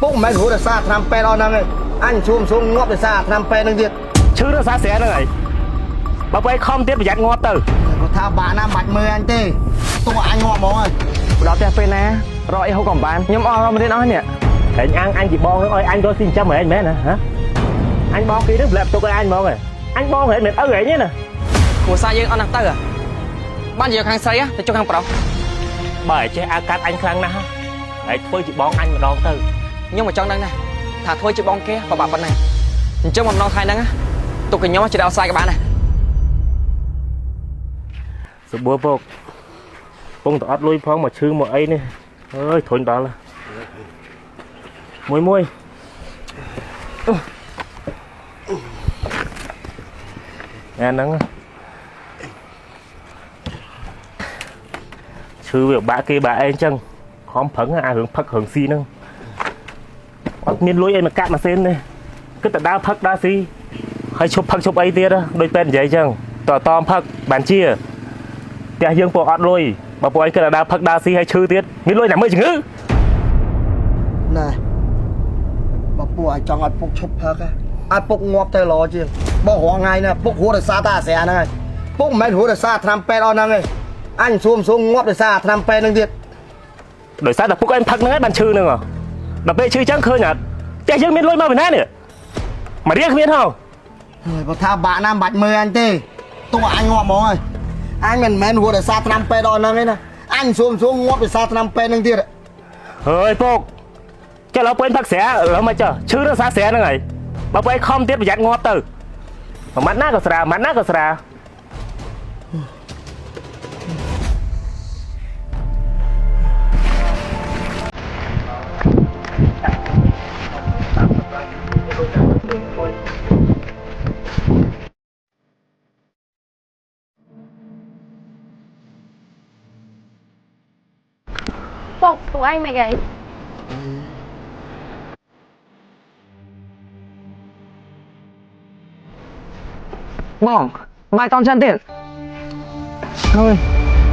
ปุ๊บไม่หัวแต่ซาทำเป็นเอานั่งเลยอันชุ่มชุ่มงบแต่ซาทำเป็นนั่งเดียดชื่อเรื่องซาเสียเลยมาไปคอมเตี้ยประหยัดงอตื่ก็ท่าบาน้ำบัดมืออันตีตัวอันงอมองเลยเราจะเป็นนะรอไอ้เขาก่อนบ้านยมเราไม่ได้น้อยเนี่ยเห็นanh chỉ bon thôi anh có xin cho mẹ anh bé nè hả anh bon kia đức lẹp tôi anh bon rồi anh bon hệ mệt ớt vậy nhé nè ครัวซาเยอะเอาหนังเตอร์บ้านอยู่ข้างซ้ายแต่จุกข้างเปล่า bởi chứ akat anh khăng na để thôi chị bon anh mà đón từ nhưng mà trong đây này thả thôi chị bong kia và bạn này trong một non thay nắng á tụi cái nhóm chỉ đào sai các bạn này sự búa vô bông tọt lui phong mà chư một ấy nè ơi thôi đó là môi môi nghe nắng chư việc bạ kia bạ anh chăng khóm phấn à hướng phật hướng si nâng miền lối em mà cạn mà sen này cứ tận đa phật đa si hay chụp ấy tiết đó đôi tên vậy chăng tỏ to phật bàn chiaแต่ยังปวดลอยมาปล่อยกระดาษพักดาซีให้ชื่อเตี้ยมีลอยหนังไม่ถึงน่ะมาปวดจังอัดปุกชุบพักอัดปุกงอบแต่รอจริงบอกหัวไงเนี่ยปุกหัวแต่ซาตาเสียนั่งไงปุกไม่หัวแต่ซาทำเป็นเอานั่งไงอันชุ่มชุ่มงอบแต่ซาทำเป็นนั่งเดียดโดยซาแต่ปุกอันพักนั้นบันชื่อนึงอ่ะดับเบิลชื่อจังเคยหนักแต่ยังมีลอยมาเป็นนั่นเนี่ยมาเรียกเมียนเฮาเฮ้ยพอท่าบาน้ำบัดมืออันตีตัวอันงอบมองเลยanh mìnhหัวแต่ซาทำเป็นเอานั่งไงนะอันชุ่มชุ่มงอบแต่ซาทำเป็นนั่งเดียดเฮ้ยปุกจะเราเป็นพักเสียเรามาเจอชื่อเรื่องซาเสียนั่งไงมาไปคอมเตี้ยประหยัดงอตื่นมันน่าก็สระมันน่าก็สระPhục tụi anh mày gầy bong mai con chân tiền thôi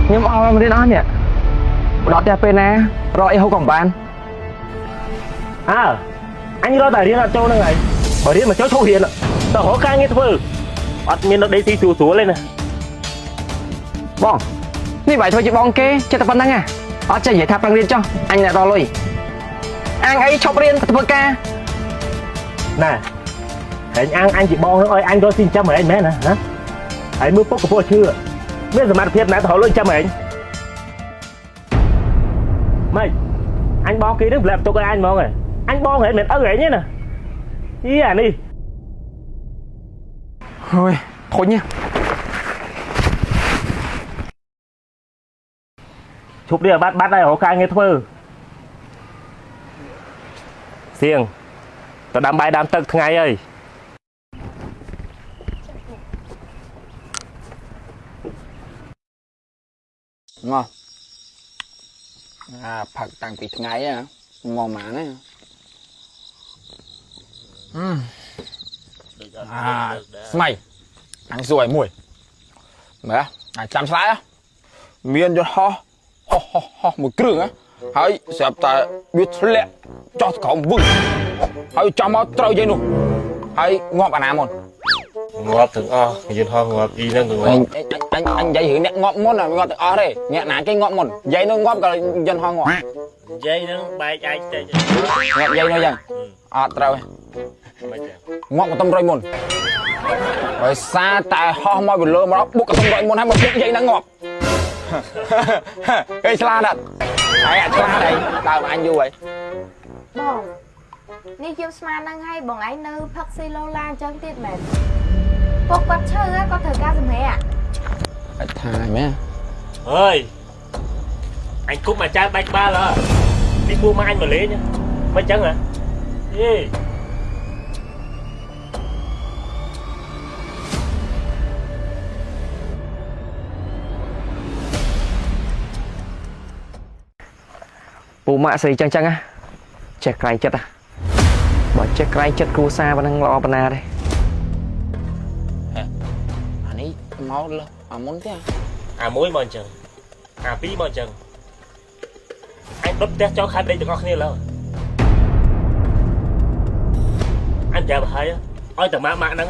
nhưng màเราไม่ได้น้อยเนี่ยเราจะเป็นนะรอไอ้เขาก่อนบ้านanh lo tài riêng là châu nữa này bởi riêng mà cháu châu hiền ạ tao khó khăn nghe thôi bắt miền nó đây thì sù sù lên này bong như vậy thôi chị bong kê cho tập văn năng à ở chơi dễ tháp đang riêng cho anh lại rò lùi anh ấy chọc riêng tập ca nè hẹn anh chỉ bon thôi anh có xin cho mày anh bé nè hả hãy mưa bốc của cô chưa biết giờ mặt thiệt nãy thổi lên cho mày mày anh bon kia đứng lẹp cho anh mong này anh bon hệ mệt ớt vậy nhé nè ý à đi thôi thôi nha chụp đi bắt đây hộ khai nghe thôi xiềng tao đam bài đam tật ngày ơi ngon phật tăng bị ngày á ngon mà đấy mày ăn rồi mùi mẹ chăm sái á miên cho ho một cรึ่งá hãy xếp ta biết lẹ cho cậu vừng hãy cho máu trâu dây luôn hãy ngọt cả nam ngọt từng nhìn ho ngọt y lên người anh dây hử nè ngọt món là ngọt từng đây nhẹ nãy cái ngọt một dây nó ngọt cả dân ho ngọt dây nó bay chạy ngọt dây nó dần trâu ngọt một tâm roi mồn rồi xa tại ho môi bị lơ mà nó buộc cái tâm roi mồn hay một buộc dây nó ngọt cái sla đặt ai sla đây tao mà anh vui vậy Bong Ni kêu sma năng hay bọn anh nư phắc xì lô lan chân tiết mệt Phục bắt chơi á có thời ca gì mẹ ạ thà mẹ ơi anh cút mà trai bạch ba là đi mua mai anh mà lấy nhá mấy chân hả gì bố mạ xì chăng chăng á chết cày chết à bỏ chết cày chết cua xa và đang lo bana đây anh ấy máu lắm muốn thế muối mòn chừng pí mòn chừng anh bấm test cho khai đây được ngon như lâu cha bà hay á ôi từ má mạ nắng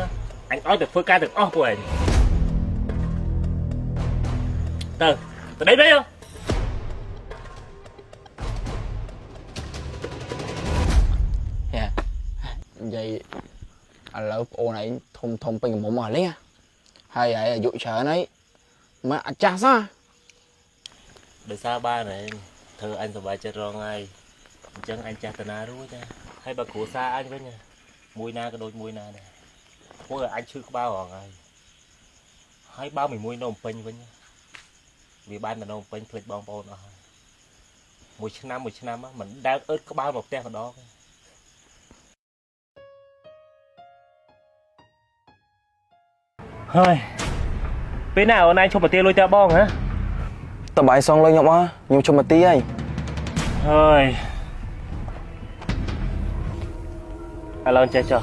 anh ôi từ phơi ca từ ó của anh từ đây đấy không dạ vậy là ô này thông thông bên một mỏ lấy à hay vậy dụ chờ đấy mà cha sao đời xa ba này thưa anh sờ bài chơi rong ngay chân anh cha tana đúng không cha hay bà của xa anh với nha mùi na cái đôi mùi na này có là anh chưa có bao hoàng ai hay bao mình mùi nồng pin với nha vì ban là nồng pin phết bong bong rồi một năm á mình đang ớt có bao một tem ở đó thôi bên nào nay cho bà tia lôi ta bong hả tao bài xong lên nhộng á nhưng cho mà tí ấy thôi alo anh cho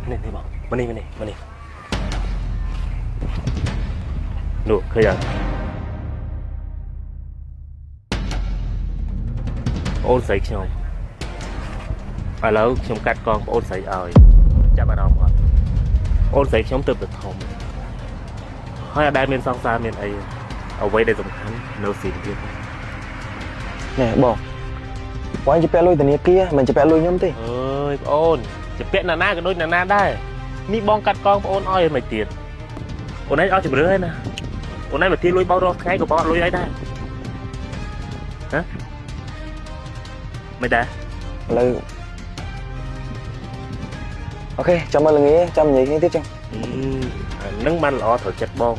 này bảo mà đi đủ khơi rồi ôn sấy xong alo trong cắt con ôn sấy ơi chả bà đông rồi ôn sấy chống từ thòng hơi đai miền song xa miền ấy ở vậy để dùng khán nấu xịn kia nè bỏ quay chụp lôi từ kia mình chụp lôi nhóm thì ơi ôn chụp pet là na cái đôi là na đây mi bong cắt con ôn oi mày tiền ôn ấy ao chụp rưỡi nè ôn ấy mà thi lôi bao đo ngay của bọn lôi ấy đây hả mày đã lời ok chăm ơn là nghĩa chăm gì tiếp cho nâng man lọ thở chặt bong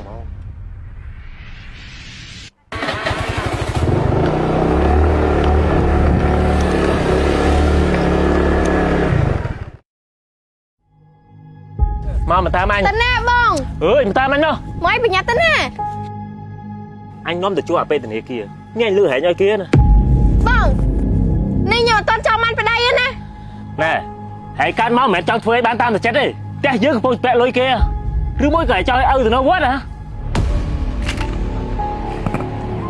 mà mà ta anh tính nè bong mà ta anh đâu mấy bị nhà tính nè anh nóm từ chỗ ở bên thế kia nghe anh lừa hẹn nhau kia nè bong này nhờ con chồng anh phải đây nè nè hãy can máu mẹ cho thuê bán tam thì chết đi té dưới cái phong bẹ lôi kia cứ mỗi cái cho âu thì nó quát hả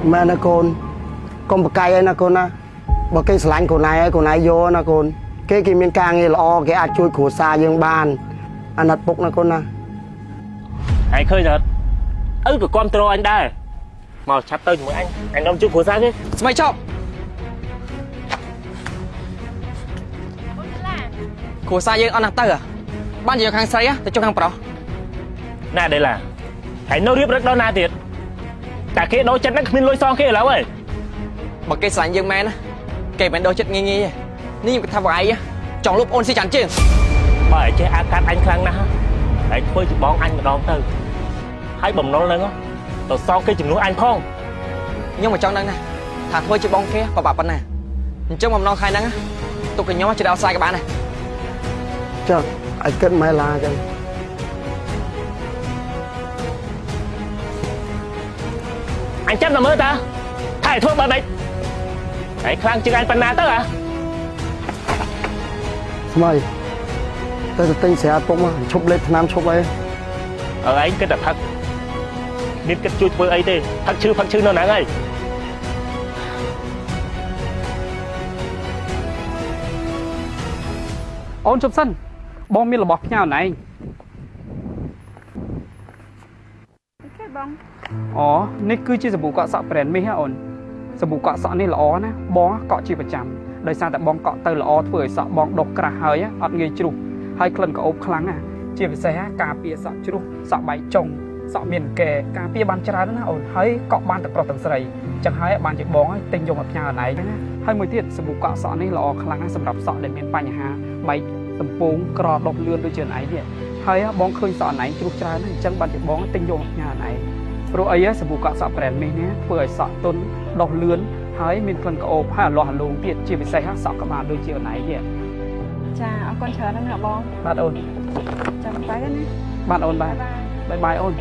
mà nè con bậc cây ấy nè con nè bậc cây sành của này vô nè con cái miếng càng này lo cái ạt chui của xa dương bàn anh đặt bốc nè con nè hãy khơi thật của control anh đây màu chặt tay với anh đâm chút của xa chứ mày chọn của xa dương ăn nặng tơ à ban giờ hàng say á thì cho hàng pro nè đây là hãy nấu riết rất đó na thiệt cả kia đôi chân nó mình lôi son kia là ơi bậc cây sành dương men á kể bên đôi chân nghe ní cái thằng vải á trong lúc ôn xí chắn chứ bởi chứ anh khăng na hãy thôi chỉ bón anh mà đón từ hãy bầm nó lên á rồi son kia chừng nuôi anh không nhưng mà trong năng nè thà thôi chỉ bong kia có bà bên nè chứ mầm non khai năng á tôi cần nhóm chỉ đào sai các bạn này cho anh kết máy la cho anh chấp là mới ta thải thuốc bà bệnh hãy khăng chừng anh phần na tới à mày tôi tinh sẽ bốc mà chụp lên nam chụp ấy ở anh cái đặt thật nên cái chui với ấy đi phát chư nó nặng ấy ôn chụp sân bom mi là bọc nhau này cái bong อ๋อនេះគឺជាសាប៊ូកក់សក់ brand មីហ៎អូនសាប៊ូកក់សក់នេះល្អណាបងកក់ជាប្រចាំដោយសារតែបងកក់ទៅល្អធ្វើឲ្យសក់បងដុសក្រាស់ហើយអត់ងាយជ្រុះហើយក្លិនក្រអូបខ្លាំងណាជាពិសេសការពារសក់ជ្រុះសក់បែកចុងសក់មានកែការពារបានច្រើនណាអូនហើយកក់បានទាំងប្រុសទាំងស្រីចឹងហើយបានជាបងឲ្យទិញយកមកផ្ញើអនឡាញហ្នឹងណាហើយមួយទៀតសាប៊ូកក់សក់នេះល្អខ្លាំងណាស់សម្រាប់សក់ដែលមានបញ្ហាបែកទំពងក្រដុសលឿនដូចជាអនឡាញទៀតហើយបងឃើញសក់អនឡាញជ្រុះច្រើនណាស់អញ្ចឹងបានជាបងទិញយកមកផ្ញើអនឡាញព្រោះអីសាប៊ូកក់សក់ brand មីនេះធ្វើឲ្យសក់ទន់ដុសលឿនហើយមានក្លិនក្រអូបហើយអលាស់អលោងទៀតជាពិសេសសក់ក្បាលដូចជាអនឡាញទៀត ចាអរគុណច្រើនណាស់អ្នកបង បាទអូន ចាំបាយណា បាទអូនបាទបាយបាយអូន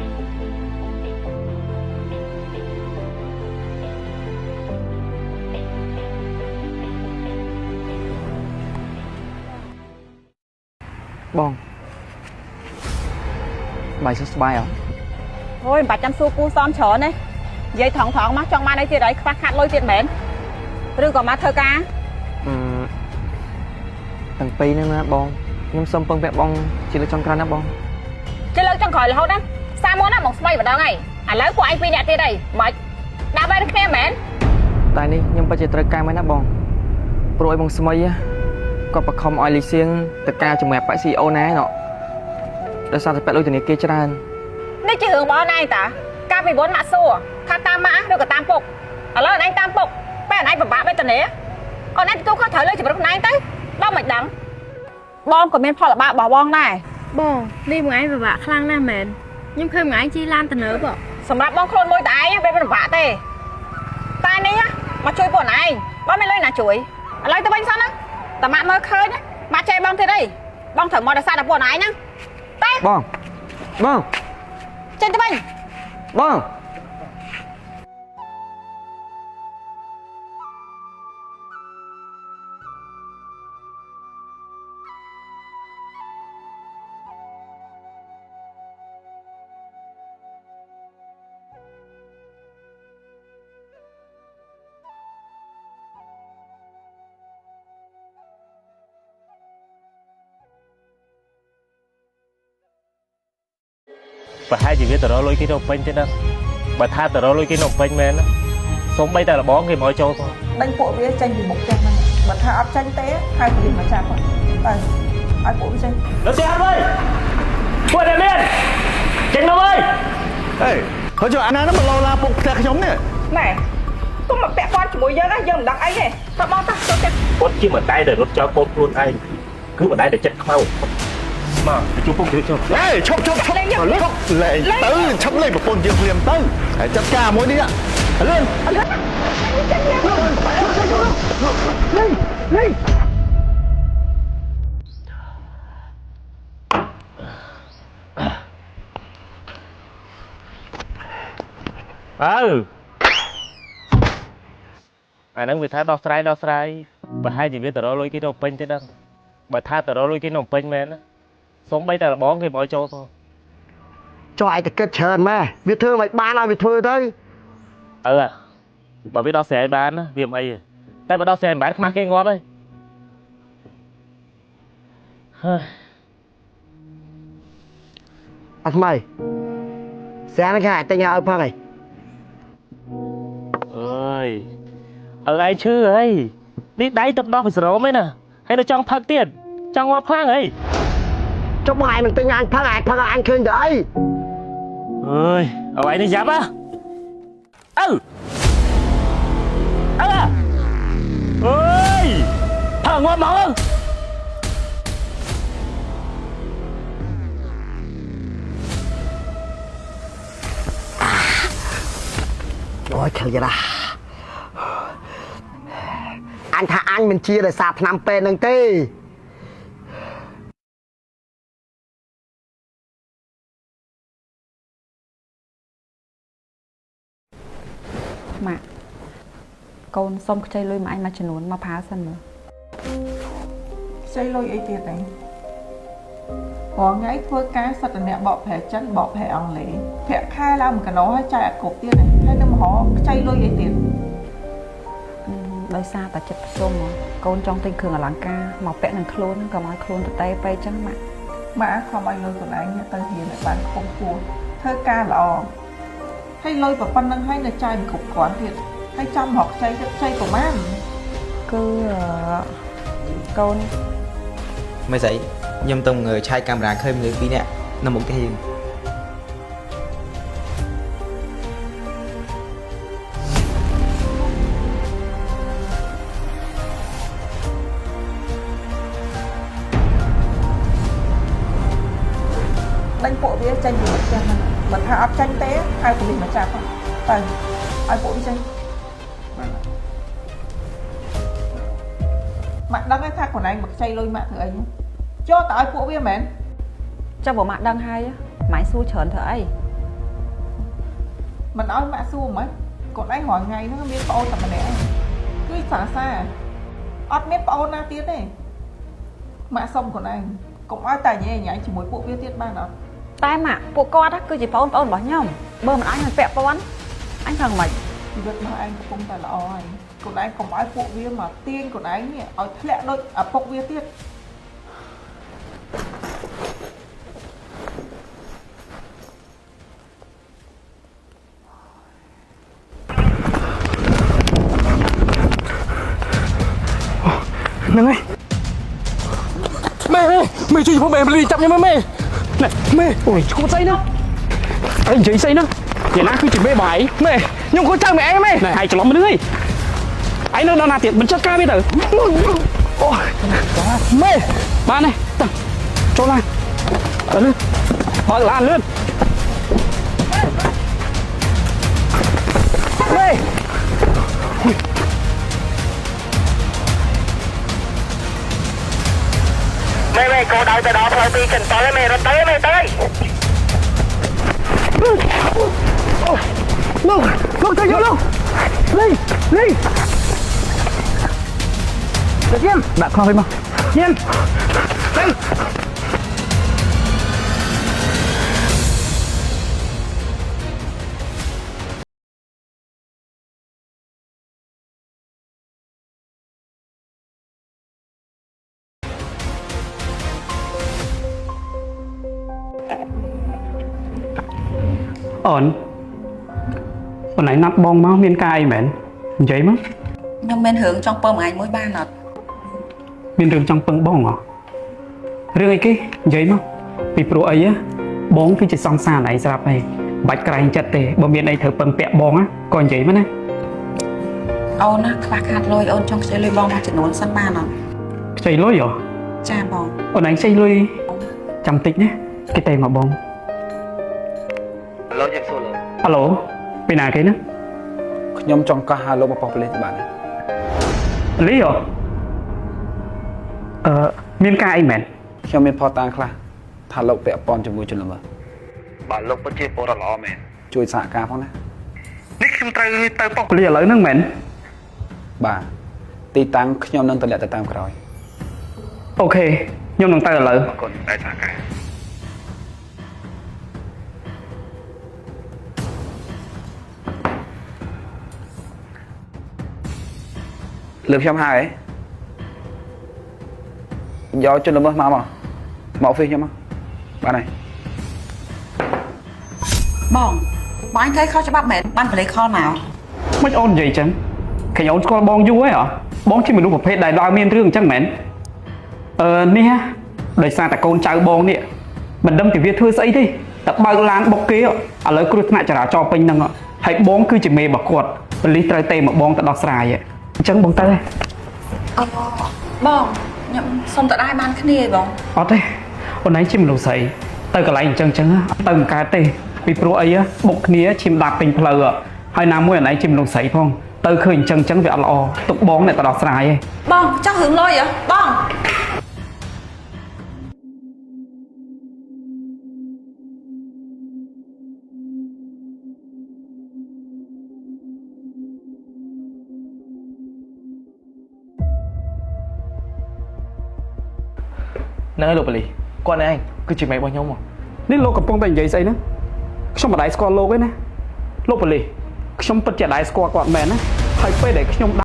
បងបាយសុខសប្បាយអត់ thôi bà chăm su cu son chở này dây thòng thòng mắt trong mai đây kia đấy khát khát lôi tiền bén rồi còn mắt thơ ca ទាំងពីរហ្នឹងណាបងខ្ញុំសុំពឹងពាក់បងជាលើកចុងក្រោយណាបង គេលើកចុងក្រោយរហូតណាសាមុនណាបងស្មីម្ដងហើយឥឡូវពួកឯងពីរនាក់ទៀតអីមិនដាក់បែរគ្នាមែន តែនេះខ្ញុំពិតជាត្រូវការមែនណាបងព្រោះឲ្យបងស្មីគាត់បខំឲ្យលីសៀងទៅការជាមួយបាក់ CEO ណាណោះដោយសារតែពាក់លុយធនាគារច្រើន នេះជារឿងរបស់ឯងតាកាលពីមុនម៉ាក់សួរថាតាមម៉ាក់ឬក៏តាមពុកឥឡូវឯងតាមពុកពេលឯងពិបាកបេតនាអូនឯងទទួលខុសត្រូវលើជីវិតខ្លួនឯងទៅដល់មិនដឹងបងក៏មានផលលំបាករបស់បងដែរ បងនេះមួយឯងពិបាកខ្លាំងណាស់មែនខ្ញុំឃើញមួយឯងជិះឡានទៅនៅបង សម្រាប់បងខ្លួនមួយតែឯងពេលមិនពិបាកទេតែនេះមកជួយពួកឯងបងមានលុយណាជួយឥឡូវទៅវិញសិនណាតាម៉ាក់មើលឃើញម៉ាក់ចេះបងទៀតអីបងត្រូវមកដោយសារតែពួកឯងហ្នឹងតែ បង ចេញទៅវិញ បង ប្រហែលជាវាទៅរកលុយគេនៅពេញទេណាបើថាទៅរកលុយគេនៅពេញមែនណាសូម្បីតែលបងគេមកចូលផង ដេញពួកវាចេញពីមុខផ្ទះហ្នឹងបើថាអត់ចេញទេហើយពលីសមកចាប់ទៅឲ្យពួកវាចេញ លើផ្ទះអើយពួកអ្នកមានចេញទៅអើយ ហេហើយចុះអាណាហ្នឹងមកលោឡាពុកផ្ទះខ្ញុំនេះ ណែគុំមកពាក់ព័ន្ធជាមួយយើងណាយើងមិនដឹងអីទេតើបងតាចូលចិត្ត គាត់ជាម្ដាយដែលរត់ចោលកូនខ្លួនឯងគឺម្ដាយដែលចិត្តខ្មៅមកជួបពុកជួយចូល ហេឈប់លេងទៅឈប់លេងប្រពន្ធយើងព្រាមទៅហើយចាត់ការមួយនេះលឿនលេង អាហ្នឹងវាថាដោះស្រាយប្រហែលជាវាទៅរកលុយគេនៅពេញទេដឹងបើថាទៅរកលុយគេនៅពេញមែនណាសូម្បីតែលបងគេមកចូលផងចុះឯងតែគិតច្រើនម៉ែវាធ្វើមិនបានឲ្យវាធ្វើទៅបើវាដោះស្រាយបានណាវាមិនអីតែបើដោះស្រាយមិនបានខ្មាស់គេងាប់ហើយអត់ស្មៃស្រាហ្នឹងគេអាចតែញ៉ាំឲ្យផងហីអើយឯងឈឺអីនេះដៃទឹកដោះពីសរោមឯណាហើយនៅចង់ផឹកទៀតចង់ងាប់ខ្លាំងអីចុះបងឯងមិនទិញអញផឹកអញឃើញទៅអីអើយឲ្យឯងនេះយ៉ាប់ហ៎អើអើអើយផឹកងាប់មកអូយខលយារ៉ាអញថាអញមិនជាដោយសារឆ្នាំពេទ្យនឹងទេម៉ាក់កូនសុំខ្ចីលុយមកអញមួយចំនួនមកផាសិនមើល ខ្ចីលុយអីទៀតហ្នឹងព្រោះថ្ងៃធ្វើការសិតតអ្នកបកប្រែចិនបកប្រែអង់គ្លេសប្រាក់ខែឡើងមួយកណោហើយចាយអត់គ្រប់ទៀតហើយនៅមហោខ្ចីលុយអីទៀត ដោយសារតែចិត្តផ្សុំកូនចង់ទិញគ្រឿងអលង្ការមកពាក់នឹងខ្លួនកុំឲ្យខ្លួនទៅតែពេកចឹងម៉ាក់ ម៉ាក់ខំឲ្យលុយខ្លួនឯងទៅរៀនឲ្យបានខ្ពង់ខ្ពស់ធ្វើការល្អហើយលុយប៉ុណ្្នឹងហើយនៅចាយមិនគ្រប់គ្រាន់ទៀតហើយចាំរកខ្ចីទៅខ្ចីប្រហែល គឺកូន មិនស្អីខ្ញុំទៅឆាយកាមេរ៉ាឃើញមនុស្សពីរនាក់នៅមុខផ្ទះយើង ដេញពួកវាចេញពីផ្ទះហ្នឹងបើថាអត់ចេញទេហើយប៉ូលីសមកចាប់ទៅឲ្យពួកវាចេញម៉ាក់ដឹងថាខ្លួនឯងមកខ្ចីលុយម៉ាក់ធ្វើអីចូលទៅឲ្យពួកវាមែន ចុះបើម៉ាក់ដឹងហើយម៉ែសួរច្រើនធ្វើអី មិនឲ្យម៉ាក់សួរហ្មងខ្លួនឯងរាល់ថ្ងៃហ្នឹងមានប្អូនតែម្នាក់គឺសាអត់មានប្អូនណាទៀតទេម៉ាក់សុំខ្លួនឯងកុំឲ្យតែញ៉ៃញ៉ៃជាមួយពួកវាទៀតបានអត់ តែម៉ាក់ពួកគាត់គឺជាប្អូនរបស់ខ្ញុំបើមិនអញមិនពាក់ព័ន្ធអញថាមិន ជីវិតរបស់ឯងកំពុងតែល្អហើយខ្លួនឯងកុំឲ្យពួកវាមកទាញខ្លួនឯងនេះឲ្យធ្លាក់ដូចឪពុកវាទៀត ហ្នឹងហើយមេជួយផងមេលីចាប់ខ្ញុំមេណែមេអូយឈួតស្អីហ្នឹងអីនិយាយស្អីហ្នឹងយ៉ាងណាគឺជាមេបាយមេខ្ញុំគាត់ចៅមេឯងមេហើយច្រឡំមនុស្សអីឯងនៅដល់ណាទៀតមិនចិត្តការវាទៅអូយមេបានទេតើចូលឡានទៅលឿនបើកឡានលឿនមេមេកោដៅទៅដល់ផ្លូវ2ចិនតល់មេរត់ទៅមេទៅលោកទៅយកលោកលីទៅញ៉ាំដាក់ខ្លោះវិញមកញ៉ាំទៅ អូនបងឯងណាត់បងមកមានការអីមែននិយាយមក ខ្ញុំមានរឿងចង់ពើមួយឯងមួយបានអត់ មានរឿងចង់ពឹងបងហ៎រឿងអីគេនិយាយមកពីព្រោះអីបងគឺជាសង្សារឯងស្រាប់ហើយបាច់ក្រែងចិត្តទេបើមានអីត្រូវពឹងពាក់បងក៏និយាយមកណា អូនណាខ្វះខាតលុយអូនចង់ខ្ចីលុយបងមួយចំនួនសិនបានអត់ ខ្ចីលុយហ៎ ចាបង អូនឯងខ្ចីលុយចាំតិចណាគេតែមកបងហៅឡូពីណាគេណា ខ្ញុំចង់កោះហៅលោកបបប៉ប៉លេបាន លីហ៎មានការអីមែន ខ្ញុំមានផតតាំងខ្លះថាលោកពាក់ព័ន្ធជាមួយជនល្មើស បាទលោកពិតជាពលរដ្ឋល្អមែន ជួយសហការផងណា នេះខ្ញុំត្រូវទៅប៉ុកលីឥឡូវហ្នឹងមែន បាទទីតាំងខ្ញុំនឹងតម្លាក់ទៅតាមក្រោយ អូខេខ្ញុំនឹងទៅឥឡូវ អរគុណដែលសហការ លើខ្ញុំហើយយកជនល្មើសមកហ្វេសខ្ញុំមកបានហើយ បងអញឃើញខុសច្បាប់មែនបានបលេខលមក មិនអូននិយាយចឹងឃើញអូនស្គាល់បងយូរហើយហ៎បងជាមនុស្សប្រភេទដែលដើរមានរឿងចឹងមែននេះដោយសារតែកូនចៅបងនេះមិនដឹងពីវាធ្វើស្អីទេតែបើកឡានបុកគេឥឡូវគ្រោះថ្នាក់ចរាចរណ៍ពេញហ្នឹងហើយបងគឺជាមេរបស់គាត់ប៉ូលីសត្រូវទេមកបងទៅដោះស្រាយអញ្ចឹងបងទៅ បងខ្ញុំសុំតដែរបានគ្នាឯងបង អត់ទេអូនឯងជាមនុស្សស្រីទៅកន្លែងអញ្ចឹងទៅមិនកើតទេពីព្រោះអីបុកគ្នាឈាមដាប់ពេញផ្លូវហើយណាមួយអូនឯងជាមនុស្សស្រីផងទៅឃើញអញ្ចឹងវាអត់ល្អទុកបងអ្នកទៅដោះស្រាយឯង បងចង់រឿងលុយហ៎បង ហ្នឹងហើយលោកប៉ូលីសគាត់ឯងគឺជាមេរបស់ខ្ញុំ នេះលោកកំពុងតែនិយាយស្អីហ្នឹងខ្ញុំមិនដែរស្គាល់លោកទេណាលោកប៉ូលីសខ្ញុំពិតជាដែរស្គាល់គាត់មែនណាហើយពេលដែលខ្ញុំ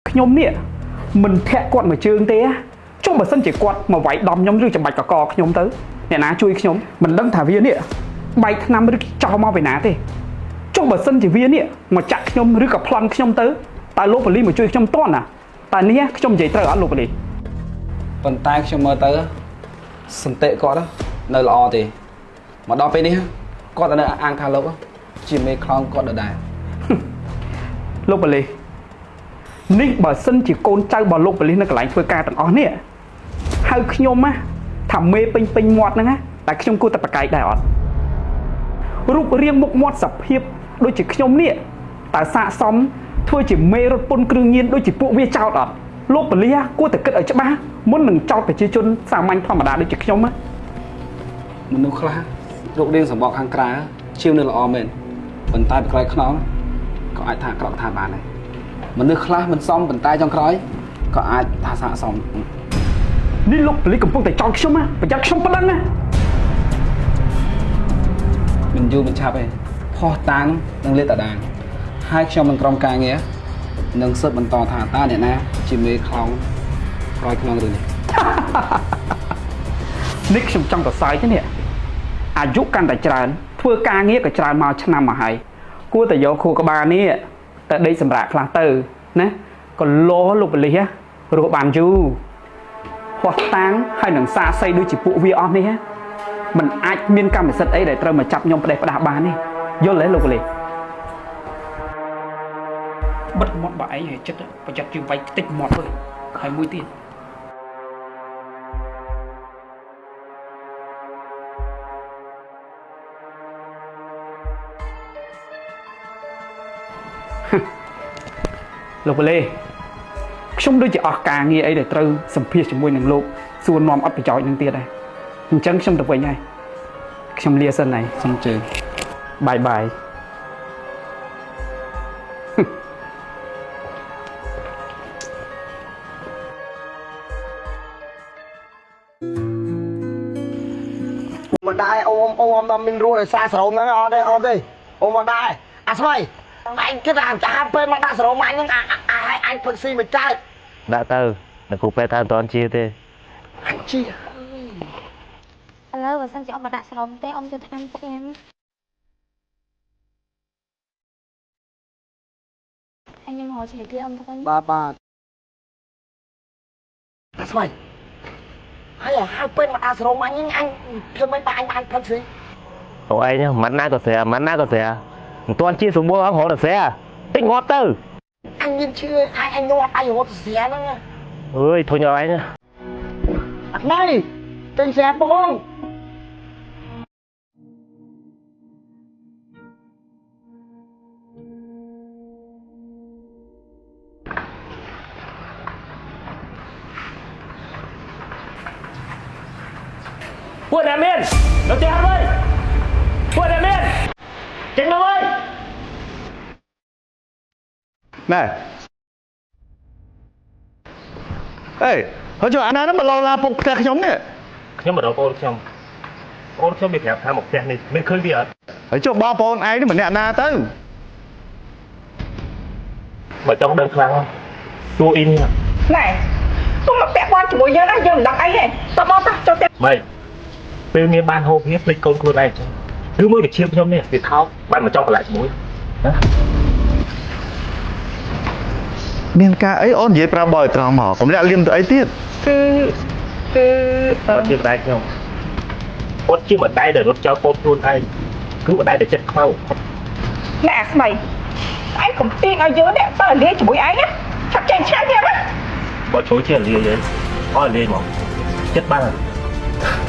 ខ្ញុំនេះមិនធាក់គាត់មួយជើងទេចុះបើសិនជាគាត់មកវាយដំខ្ញុំឬចាំបាច់កកខ្ញុំទៅអ្នកណាជួយខ្ញុំមិនដឹងថាវានេះបែកថ្នាំឬចោលមកពីណាទេចុះបើសិនជាវានេះមកចាក់ខ្ញុំឬក៏ប្លន់ខ្ញុំទៅតើលោកប៉ូលីសមកជួយខ្ញុំតន់ណាតែនេះខ្ញុំនិយាយត្រូវអត់លោកប៉ូលីស ប៉ុន្តែខ្ញុំមើលទៅសន្តិគាត់នៅល្អទេមកដល់ពេលនេះគាត់នៅអាងថាលោកជាមេខ្លោងគាត់ដដែល លោកប៉ូលីសនេះបើសិនជាកូនចៅរបស់លោកប៉ូលីសនៅកន្លែងធ្វើការទាំងអស់នេះហៅខ្ញុំថាមេពេញមាត់ហ្នឹងតែខ្ញុំគួរតែប្រកែកដែរអត់រូបរាងមុខមាត់សភាពដូចជាខ្ញុំនេះតើស័កសមធ្វើជាមេរត់ពន្ធគ្រឿងញៀនដូចជាពួកវាចោតអត់លោកប៉ូលីសគួរតែគិតឲ្យច្បាស់មុននឹងចោតប្រជាជនសាមញ្ញធម្មតាដូចជាខ្ញុំ ប មនុស្សខ្លះរូបរាងសម្បកខាងក្រៅជាវនៅល្អមែនប៉ុន្តែពីក្រោយខ្នងក៏អាចថាអាក្រក់ថាបានដែរមនុស្សខ្លះមិនសមប៉ុន្តែចុងក្រោយក៏អាចថាស័ក្តិសមនេះលោកប៉ូលីសកំពុងតែចោទខ្ញុំណាប្រយ័ត្នខ្ញុំប៉ុណ្ណឹងណាមិនយូរមិនឆាប់ទេផោះតាំងនឹងលេតតាដាងហើយខ្ញុំមិនក្រុមការងារនឹងស៊ើបបន្តថាតើអ្នកណាជាមេខ្លោងក្រោយខ្នងរឿងនេះនេះខ្ញុំចង់សរសើរទេនេះអាយុកាន់តែច្រើនធ្វើការងារក៏ច្រើនមកឆ្នាំមកហើយគួរតែយកខួរក្បាលនេះទៅដេកសម្រាប់ខ្លះទៅណាក៏លោលោកប៉ូលីសរស់បានយូរហោះតាំងហើយនឹងសាស័យដូចជាពួកវាអស់នេះมันអាចមានកម្មសិទ្ធិអីដែលត្រូវមកចាប់ខ្ញុំផ្ដេសផ្ដាស់បាននេះយល់ទេលោកប៉ូលីសបិទមាត់បើឯងឲ្យចិត្តប្រយ័ត្នជើងវាយតិចមាត់ទៅហើយមួយទៀតលោកប៉ូលីសខ្ញុំដូចជាអស់ការងារអីដែលត្រូវសម្ភាសជាមួយនឹងលោកសួរនាំអត់ប្រយោជន៍នឹងទៀតដែរអញ្ចឹងខ្ញុំទៅវិញហើយខ្ញុំលាសិនហើយសូមជើញបាយបាយមកដែរអូមដល់មានរស់ដោយសារសរោមហ្នឹងអត់ទេអូមកដែរអាស្មៃអញគិតថាចាពេលមកដាក់សរោមអញហ្នឹងអញផឹកស៊ីមួយចែកដាក់ទៅនៅគ្រូពេទ្យថាមិនទាន់ជាទេ អញជា ឥឡូវបើសិនជាអ៊ំមកដាក់ស្រោមទេអ៊ំជួយឆ្នាំពុកខ្ញុំអញខ្ញុំហៅជ្រាបលាអ៊ំទៅវិញ បាទអាស្មៃហើយពេលមកដាក់សរោមអញហ្នឹងអញធ្វើមិនបានអញផឹកស៊ី Cậu ấy nhá, mắt nát có xẻ, toàn chia xuống mua họ là xẻ, tích ngọt tư. Anh nhìn chưa, anh ngọt, anh ngọt xẻ nữa. Ơi, thôi nhỏ anh nhá. Này, tên xẻ bông. Quân Đàm Miên, nó chạy hát ơi. Quân Đàm Miên, chạy đâu ơi. Này. Ê, hồi cho anh nó mà lo la phục xe nhóm nè. Nhưng mà đâu con trong bị kẹp tham một xe này, mình khơi bị ớt. Hồi cho ba con ai nó mà nè na tới. Mà trong đơn khăn không? Tôi in nha. Này, tôi mà bẹ quan chỉ muốn nhớ ra dừng đằng ấy này. Tao bao ta cho tiền. Mày, bây nghe ban hôm hết lịch con này. Cứ mới được chiêu trong này, thì thao, bạn mà trong lại mũi. Miền ca ấy ôn dễ pra bòi trò mỏ, cũng đã liêm từ ấy tiết. Có chiếc đây không? Có chiếc ở đây để nó cho con luôn đây. Cứ ở đây để chết khâu. Nè mày, anh cũng tin ở dưới đấy, tao là lia chỉ mũi anh á. Chặt chanh chanh nha á. Bỏ chối chia lia đấy. Có lia mà. Chết ba rồi.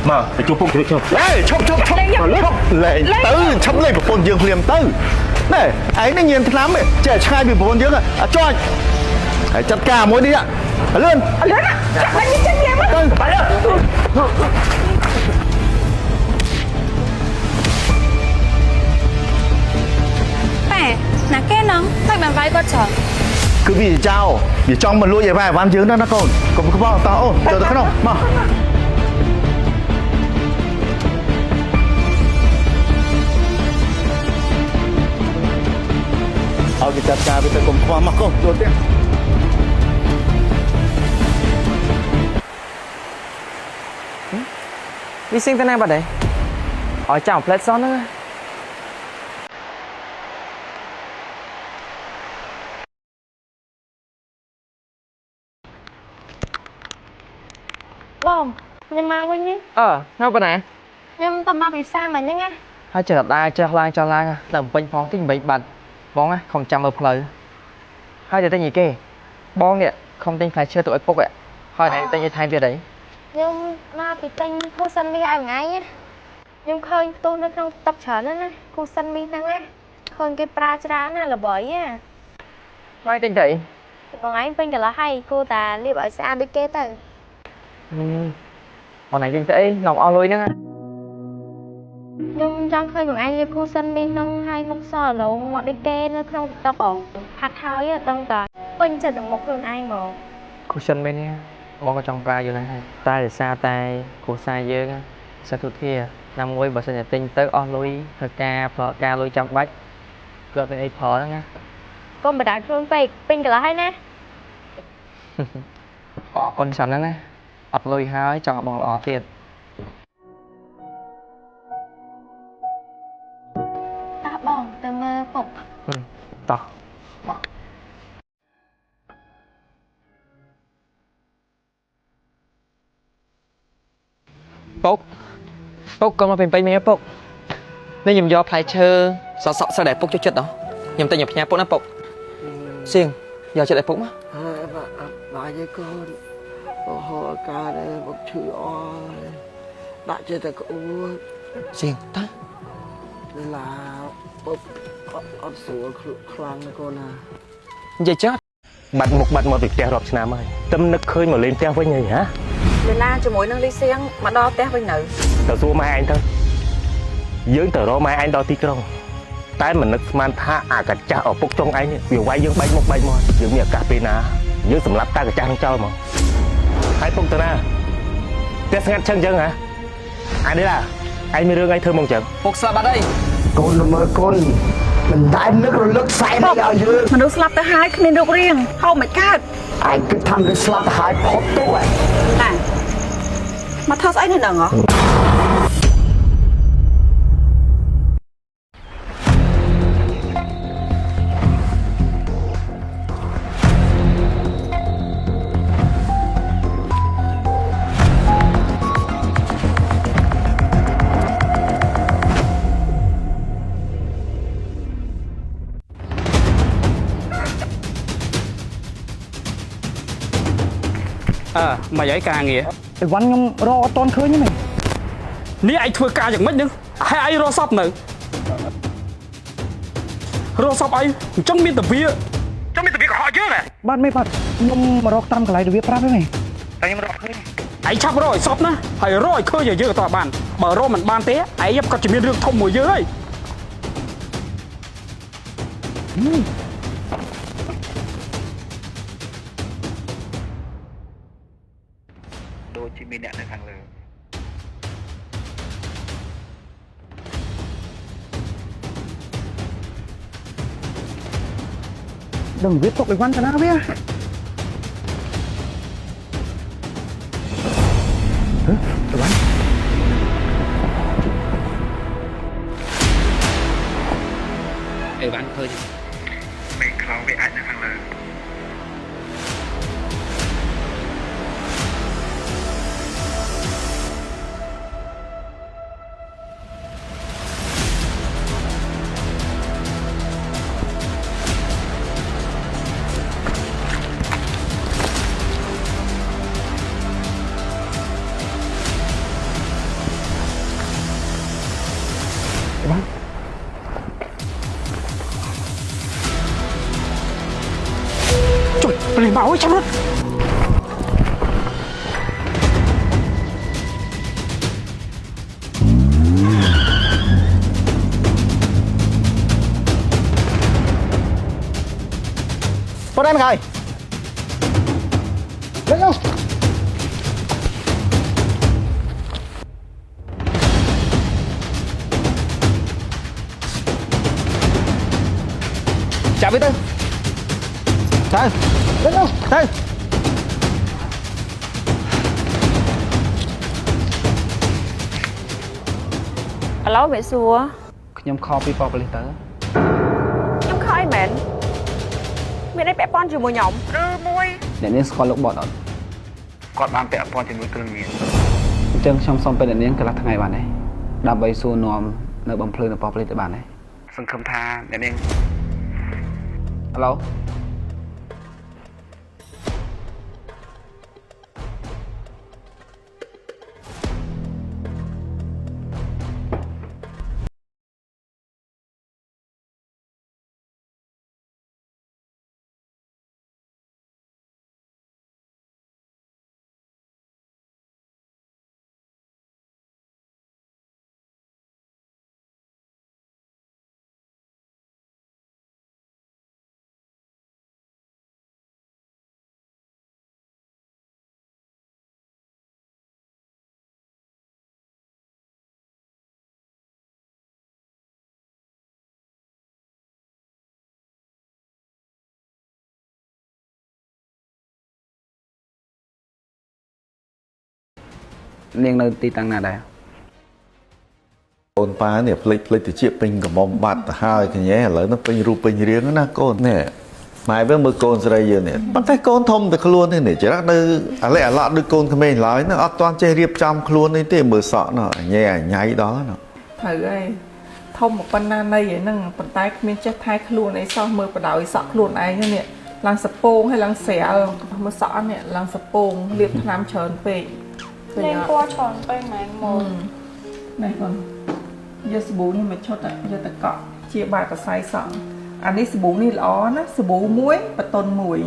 Mà, phải chụp phụng cho. Ê, chụp. Lệ tư, chấm lên của phôn dương liềm tư. Này, ấy nó nhìn thật lắm ấy. Trẻ trai bị phôn dương à, cho anh. Hãy chặt cả mỗi đi ạ. Lên. Lên á, chặt lên như chân em á. Phải rồi. Mẹ, nà cái nóng, mày bàn vai con chở. Cứ vì chào, vì trong mình lui về vài văn dương đó nó còn. Còn có bao tao, ô, chờ tao không? Mà. Kita cari ke kumpulan makam tu dia. Vi sinh thế này bạn đấy. Hỏi chào plate son nữa. Bông, nhưng mà quên nhé. Ngđâu bạn này? Nhưng tao mà bị sao mà nhá. Hai chờ đai cho lang làm quanh phong tiếng bị bật. Bóng á, không chăm vào lời. Hai giờ tên gì kì? Bóng nè, không tên phải chơi tụi Xbox ạ. Hỏi này tên như thay việc đấy. Nhưng mà bị tên cô sân mi ai ngay nhé. Nhưng khơi tôi nó không tập trở nữa nè. Cô sân mi năng á. Khơi cái pra chá nè là bởi á. Hai tên chị? Còn ấy bên là hay, cô ta liệp ở xa biết kế từ. Còn này tên chị, lòng o lôi nữa. nhưng trong khi anh đi khu sân mi nông hay nông sò lẩu ngọt đi kê nó không tao bỏ hạt tháo ở trong tòa quanh chật được mộtខ្លួនanh mà គូសិនមែនទេបងក៏ចង់ប្រើយល់ដែរតែដោយសារតែគ្រួសារយើងសិទ្ធិធាណាមួយបើសិនតែទិញទៅអស់លុយធ្វើការលុយចាំបាច់គឺអត់មានអីផលហ្នឹងណា con bà đãខ្លួនពេកពេញកន្លះហើយណា អរគុណច្រើនណាស់ណាអត់លុយហើយចង់ឲ្យបងល្អទៀត តោះបងទៅមើលពុក តោះ ពុកកុំមកពេញពេញមែនពុកនេះខ្ញុំយកផ្លែឈើសសក់សិនដែលពុកចូលចិត្តហ៎ខ្ញុំតែញ៉ាំផ្ញើពុកណាពុកសៀងយកចិត្តឲ្យពុកមក ហើយបាយឯកូនអូហូការដែរបុកឈឺអស់ដាក់ចិត្តតែក្អួត សៀងតើ ឡាពុកអត់ស្រួលខ្លាំងណាកូនណា និយាយចាស់ បាត់មុខបាត់មាត់ពីផ្ទះរាប់ឆ្នាំហើយតែនឹកឃើញមកលេងផ្ទះវិញហើយហ៎ លីឡាជាមួយនឹងលីសៀងមកដល់ផ្ទះវិញនៅ ទៅសួរម៉ែឯងទៅយើងទៅរកម៉ែឯងដល់ទីក្រុងតែមិននឹកស្មានថាអាកាចាស់ឪពុកចុងឯងវាវាយយើងបែកមុខបែកមាត់យើងមានឱកាសពេលណាយើងសម្លាប់តាកាចាស់នឹងចោលមកហើយពុកទៅណាផ្ទះស្ងាត់ចឹងហ៎អានេះឡាឯងមានរឿងអីធ្វើមកចឹង ពុកស្លាប់បាត់ហើយក ូនមើលកូនមិនដែលនឹករលឹកខ្សែនេះឲ្យយើង មនុស្សស្លាប់ទៅហើយគ្មានរូបរាងហូបមិនកើត ឯងគិតថាមនុស្សស្លាប់ទៅហើយផុតទៅឯង តែមកធ្វើស្អីនៅហ្នឹងហ៎ មិនអីការងារ អីវ៉ាន់ខ្ញុំរកអត់ទាន់ឃើញទេមែន នេះឯងធ្វើការយ៉ាងម៉េចហ្នឹងហើយឯងរកសពនៅរកសពអីអញ្ចឹងមានតាវាចង់មានតាវាកុហកយើងហ៎ បាទមេបាទខ្ញុំមករកតាមកន្លែងរបៀបប្រាប់ទេមែនតែខ្ញុំរកឃើញ ឯងឆាប់រកឲ្យសពណាហើយរកឲ្យឃើញឲ្យយើងទៅបានបើរកមិនបានទេឯងក៏ជាមានរឿងធំមួយយើងហើយ ដូចជាមានអ្នកនៅខាងលើ ដឹងវាទុកអីវ៉ាន់ទៅណាវា អីវ៉ាន់ឃើញ មេខ្លោងវាអាចនៅខាងលើ ជួយព្រលឹងមកអើយចាំរត់ ប៉ុណ្ណឹងហើយlên đâu Chào với Tư. Trời lên đâu Tư ឥឡូវវាសួរ ខ្ញុំខលពីប៉ប៉លីសទៅ ខ្ញុំខលអីមែនមានអីពាក់ព័ន្ធជាមួយខ្ញុំឬមួយ អ្នកនាងស្គាល់លោកបតអត់ គាត់បានពាក់ព័ន្ធជាមួយគ្រឿងញៀន អញ្ចឹងខ្ញុំសូមពេលអ្នកនាងកន្លះថ្ងៃបានទេដើម្បីសួរនាំនៅបំភ្លឺនៅប៉ប៉លីសទៅបានទេ សង្ឃឹមថាអ្នកនាង ឥឡូវ នាងនៅទីតាំងណាដែរ កូនប៉ានេះផ្លេចទៅជាពេញកំមុំបាត់ទៅហើយកញ្ញែឥឡូវនឹងពេញរូបពេញរាងណាកូននេះម៉ែវាមើលកូនស្រីយើងនេះប៉ុន្តែកូនធំតែខ្លួននេះច្រកនៅអាឡែអាឡត់ដូចកូនក្មេងឡើយហ្នឹងអត់ទាន់ចេះរៀបចំខ្លួននេះទេមើលសក់ណោះញ៉ៃញ៉ៃដល់ណោះ ត្រូវហើយធំប៉ុណ្ណានៃហ្នឹងប៉ុន្តែគ្មានចេះថែខ្លួនអីសោះមើលបដ ாய் សក់ខ្លួនឯងនេះឡើងសពងហើយឡើងស្រាលមើលសក់នេះឡើងសពងលាបថ្នាំច្រើនពេក លេងពណ៌ច្រើនពេកម៉ែមក នេះកូនយកសាប៊ូនេះមកឈុតយកទៅកក់ជាបាតកសៃសក់អានេះសាប៊ូនេះល្អណាសាប៊ូមួយបតុនមួយ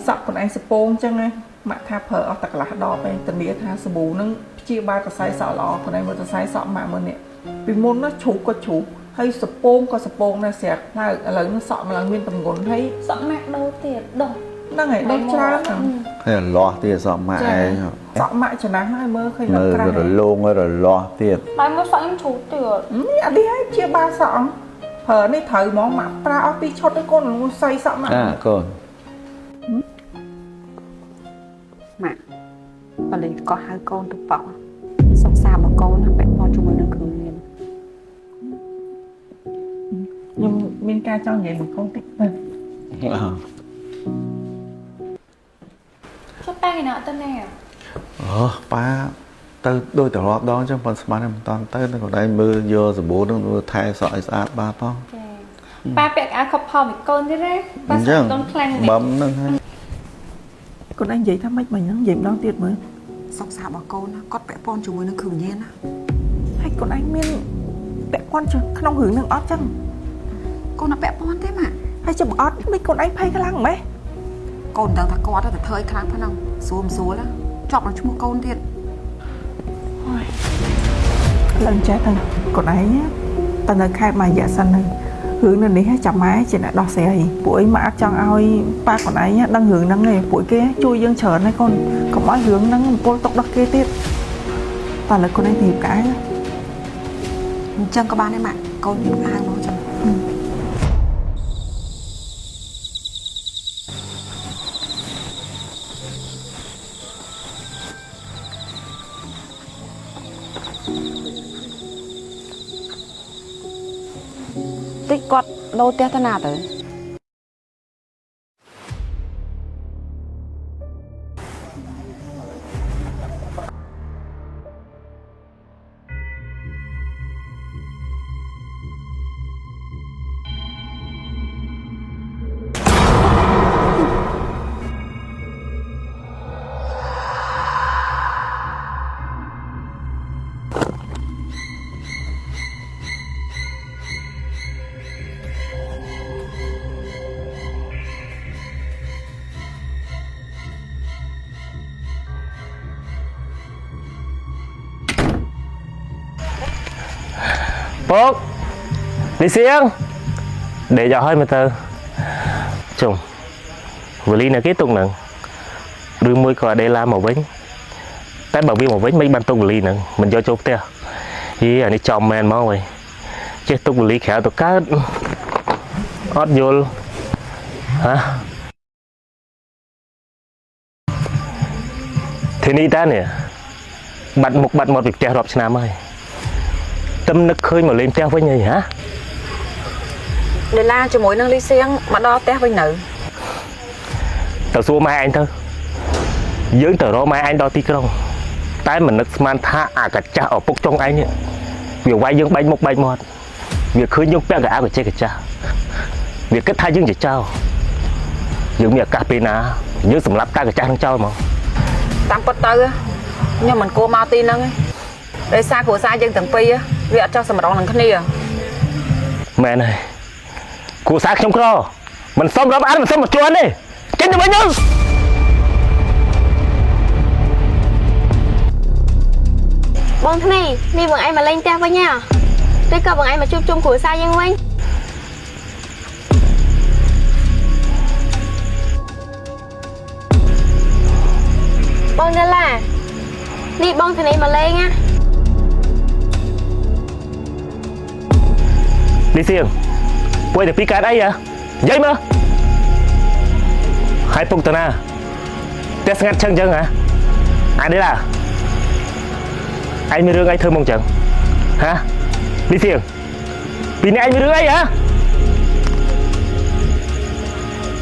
សក់ខ្លួនឯងសពងអញ្ចឹងណាម៉ាក់ថាប្រើអស់តែកន្លះដបឯងធានាថាសាប៊ូហ្នឹងជាបាតកសៃសក់ល្អខ្លួនឯងមើលកសៃសក់ម៉ាក់មើលនេះពីមុនណាជ្រូកក៏ជ្រូកហើយសពងក៏សពងដែរស្រាប់ហើយឥឡូវនេះសក់ម្លងមានតម្ងន់ហើយ សក់ម៉ាក់ដូរទៀតដោះ ហ្នឹងហើយដូរច្រើនហ្នឹង ហើយលាស់ទៀតសក់ម៉ាក់ឯង សក់ម៉ាក់ចំណាស់ហើយមើលឃើញ មើលរលោងរលាស់ទៀត ម៉ែមើលសក់ខ្ញុំជ្រូកទៀត នេះអានេះហើយជាបាតសក់ប្រើនេះត្រូវហ្មងម៉ាក់ប្រើអស់ពីឈុតឲ្យកូនសៃសក់ម៉ាក់ កូន ម៉ាក់ប៉លីក៏ហៅកូនទៅប៉ោសុខសាបកូនពាក់ព័ន្ធជាមួយនឹងគ្រូរៀន ខ្ញុំមានការចង់និយាយមួយកូនតិចទៅ ចុះតែឯណាទៅណែ អូប៉ាទៅដូចតែរាប់ដងអញ្ចឹងប៉ុនស្មានមិនតាន់ទៅនៅកន្លែងមើលយកសាប៊ូនឹងថែសក់ឲ្យស្អាតបាទផង ប៉ាពាក់អាខប់ផលមួយកូនទៀតទេប៉ាស្អាតដល់ខ្លាំងនេះ បំហ្នឹងហើយក ូនឯងនិយាយថាម៉េចមិញហ្នឹងនិយាយម្ដងទៀតមើល សុខសាបកូនគាត់ពាក់ព័ន្ធជាមួយនឹងគ្រូរៀនណា ហើយកូនឯងមានពាក់ព័ន្ធក្នុងរឿងហ្នឹងអត់ចឹង កូនអត់ពាក់ព័ន្ធទេម៉ាក់ ហើយចាំអត់មិនកូនឯងភ័យខ្លាំងម៉េច កូនដឹងថាគាត់ទៅធ្វើឲ្យខ្លាំងហ្នឹងស្រួលស្រួលជាប់នឹងឈ្មោះកូនទៀត ឡើងចេះទៅកូនឯងទៅនៅខេត្តមួយរយៈសិនទៅរឿងនៅនេះចាំម៉ែជាអ្នកដោះស្រាយពួកអីម៉ាក់អត់ចង់ឲ្យប៉ាកូនឯងដឹងរឿងហ្នឹងទេពួកគេជួយយើងច្រើនហើយកូនកុំឲ្យរឿងហ្នឹងពលຕົកដោះគេទៀតតើលើកូនឯងរៀបការ អញ្ចឹងក៏បានដែរម៉ាក់កូនរៀបការមកចឹង តិចគាត់លោផ្ទះទៅណាទៅ Bố Lý Siêng Để cho hơi mà tờ Chồng Vừa Lý này kết tục nè Đưa môi có đây là màu vĩnh Tết bảo viên màu vĩnh mấy ban tục Lý nè Mình cho chốt tiêu Ý anh ấy chồng men máu rồi Chết tục Lý khéo tục cá Ót vô Hả Thế ní ta nè Bắt một việc treo rộp cho Nam ơi Tâm nức khơi mà lên treo với nhầy hả លេឡាជាមួយនឹងលីសៀងមកដល់ផ្ទះវិញនៅ Tao xua mai anh thôi Dưỡng tờ rô mai anh đo tí krong Tại mình nức man tha cả cha ở bốc trong anh ấy Việc vay dưỡng bánh một bánh một Việc khơi dưỡng bẹ cả của chê cả cha Việc kết thai dưỡng chỉ trao Dưỡng việc cà phê ná Dưỡng sầm lắp ta cả cha thằng trao mà តាមពិតទៅខ្ញុំមិនគួរមកទីហ្នឹងទេដោយសារគ្រួសារយើងទាំងពីរវាអត់ចោះសម្រងនឹងគ្នា Mẹ này Cô xác trong kho Mình xong rớp ăn mình xong một chuồn đi Chết được bao nhiêu បងធ្នីនេះបងឯងមកលេងផ្ទះវិញហ៎ឬក៏បងឯងមកជួបជុំគ្រួសារយើងវិញបងណែឡានេះបងធ្នីមកលេងណា Lý Siêng Quay được phí cát ấy à Dây mà Hai phục tờ na Test ngắt chân chân hả Ai đấy là anh mới rương anh thơ mong chẳng hả đi thiền vì này anh mới rương anh hả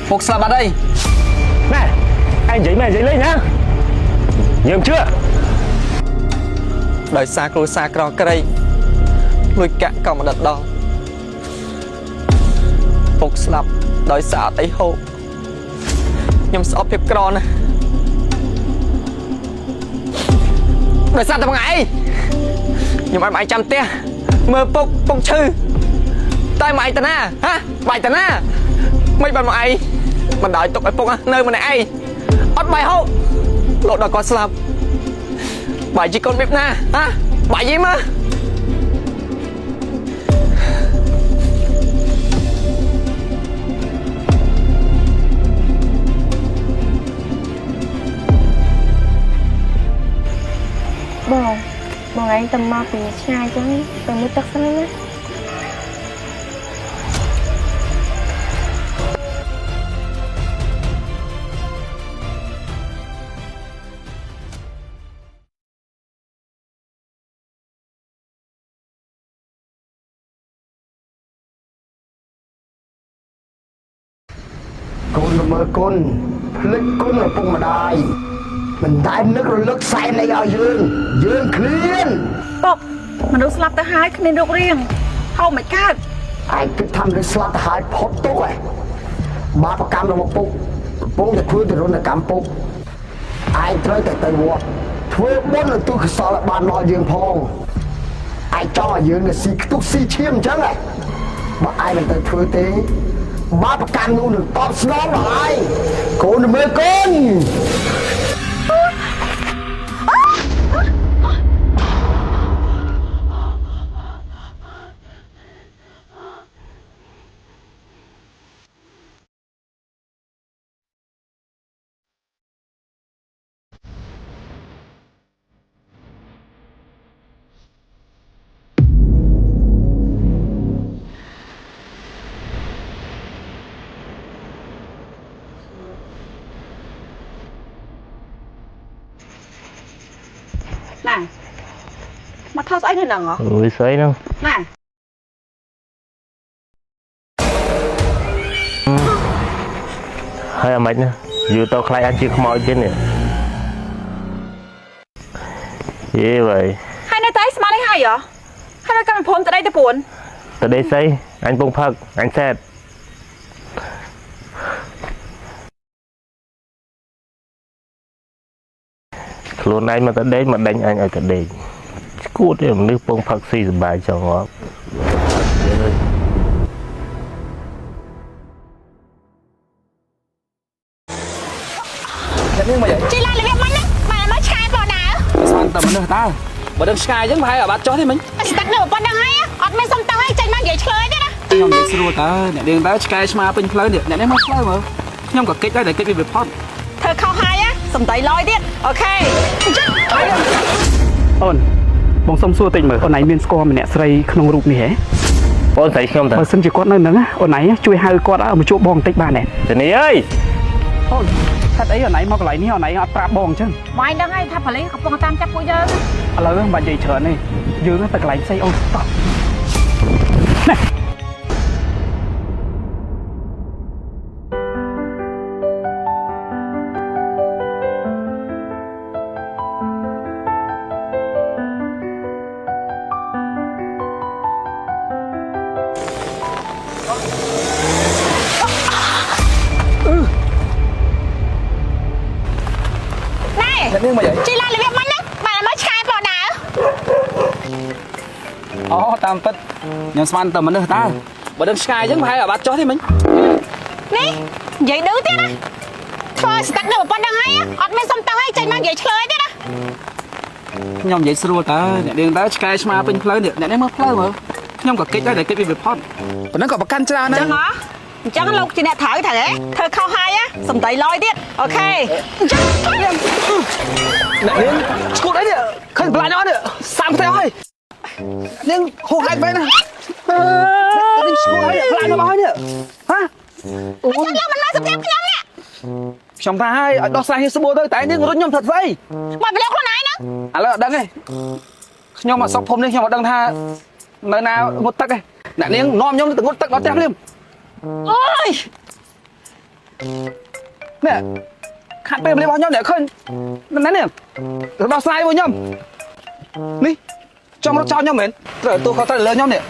Phục sạp ở đây này anh giấy mày giấy lên nhá nhầm chưa ដោយសារគ្រួសារក្រក្រៃលួចកាក់ក៏មិនដិតដល់ពុកស្លាប់ដោយសារអត់អីហូបខ្ញុំស្អប់ភាពក្រណាស់ដោយសារតែមួយថ្ងៃខ្ញុំឲ្យមកឯងចាំផ្ទះមើលពុកឈឺតែមកឯងតាណាហ៎បាយតាណាមិនបានមកឯងមិនដល់ទុកឲ្យពុកនៅម្នាក់ឯងអត់បាយហូបលោកដល់គាត់ស្លាប់បាយជីកូនបៀបណាហ៎បាយយីមើលបងឯងទៅមកពីឆ្ងាយចឹងទៅមើលទឹកសិនណាកូនមើលកូនភ្លេចគុណឪពុកម្ដាយមិនដែលនឹករលឹកសែនអីឲ្យយើងឃ្លាន ពុកមនុស្សស្លាប់ទៅហើយគ្មានរូបរាងហៅមិនកើត ឯងគិតថាមនុស្សស្លាប់ទៅហើយផុតទុកឯងបាបកម្មរបស់ពុកកំពុងតែធ្វើទរណកម្មពុកឯងត្រូវតែទៅវត្តធ្វើបុណ្យឧទ្ទិសកុសលឲ្យបានដល់យើងផងឯងចង់ឲ្យយើងទៅស៊ីខ្ទុះស៊ីឈាមអញ្ចឹងហ៎បើឯងមិនទៅធ្វើទេបាបកម្មនោះនឹងតបស្នងដល់ឯងកូនមើលកូន nè mà thao sao anh đằng hả ui sấy đâu nè hơi mệt nè dù tao khai ăn chưa không mọi chứ nè gì vậy hai nơi tới mà lấy hai vậy hai nơi cầm phone từ đây tới buồn từ đây xây anh bông phật anh xét luôn anh mà tới đấy mà đánh anh ở cái đây cút thì nước bông phật xì bài cho ngó chị lại là việc mình mà mới sky vào nào sao tầm nữa ta bữa đêm sky chứ mà hay ở bắt chó thì mình tắt nửa con đang hay á ọt mấy xong tao hay chạy mang vậy chơi thế đóខ្ញុំនិយាយស្រួលតើអ្នកនាងតើឆ្កែឆ្មាពេញផ្លូវនេះអ្នកនេះមកផ្លូវមើលខ្ញុំក៏កិច្ចដែរតែកិច្ចវាផុត thơ khâu hai á sầm tay lôiទៀតអូខេ អូនបងសុំសួរតិចមើលអូនឯងមានស្គាល់ម្នាក់ស្រីក្នុងរូបនេះហ៎ អូនស្រីខ្ញុំតើ បើសិនជាគាត់នៅហ្នឹងអូនឯងជួយហៅគាត់ឲ្យមកជួបបងបន្តិចបានទេ ចានេះអើយ អូនហេតុអីអូនឯងមកកន្លែងនេះអូនឯងអត់ប្រាប់បងអញ្ចឹង មកដឹងហើយថាប៉ូលីសកំពុងតាមចាប់ពួកយើង ឥឡូវមិនបាច់និយាយច្រើនទេយើងទៅកន្លែងផ្សេងអូនតោះណែ chị lại là việc mình á mà mới sky vào nào អូតាមពិតខ្ញុំស្មានតែមនុស្សតើបើដឹងឆ្កែអញ្ចឹងប្រហែលអាបាត់ចុះទេមិញ នេះនិយាយឌឺទៀតណាធ្វើស្តាក់នៅប៉ុណ្្នឹងហើយអត់មានសុំតោះឲ្យចេញមកនិយាយឆ្លើយទៀតណា ខ្ញុំនិយាយស្រួលតើអ្នកនាងតើឆ្កែឆ្មាពេញផ្លូវនេះអ្នកនេះមកផ្លូវមើលខ្ញុំក៏កិច្ចដែរតែកិច្ចវាផុតប៉ុណ្ណឹងក៏ប្រកាន់ច្រើនដែរ ចឹងហ៎អញ្ចឹងលោកជាអ្នកត្រូវត្រូវហ៎ធ្វើខុសហើយសំដីលយទៀតអូខេអញ្ចឹង អ្នកនាងឈួតអីនេះឃើញប្លាញ់អត់នេះសាំផ្ទះហើយនាងហូរហែកបែរណានាងឈួតហើយប្លាញ់មកហើយនេះហ៎អូយលោកមិនមកសម្រាប់ខ្ញុំនេះខ្ញុំថាឲ្យដោះស្រាយស្បួរទៅតែនាងរុញខ្ញុំធ្វើស្អី មកពីលោកខ្លួនឯងណា ឥឡូវអត់ដឹងទេ ខ្ញុំអត់សុខភូមិនេះខ្ញុំអត់ដឹងថានៅណាងត់ទឹកទេអ្នកនាងនាំខ្ញុំទៅងត់ទឹកដល់ផ្ទះភ្លាមអើយនេះខាត់ពេលរបស់ខ្ញុំអ្នកឃើញណែនេះទៅដោះស្រាយរបស់ខ្ញុំនេះចង់រត់ចោលខ្ញុំមែនត្រូវទោះគាត់ត្រូវលើខ្ញុំនេះ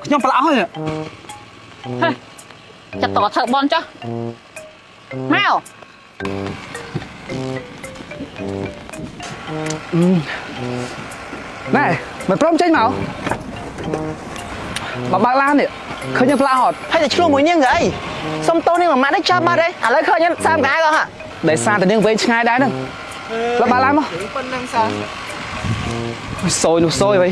ខ្ញុំប្រឡោះហើយ ចាត់តធ្វើបនចុះមក ណែមិនព្រមចេញមកបើឡាននេះឃើញខ្ញុំផ្លាស់អត់ ហើយតែឆ្លោះមួយនាងអីសុំតោនេះមួយម៉ាត់នេះចាប់បាត់ហើយឥឡូវឃើញខ្ញុំសាមកាយក៏ហ่ะ ដែលសារតែនាងវែងឆ្ងាយដែរហ្នឹងបើឡានមក ប៉ុណ្ណឹងសោះ សយនោះសយវិញ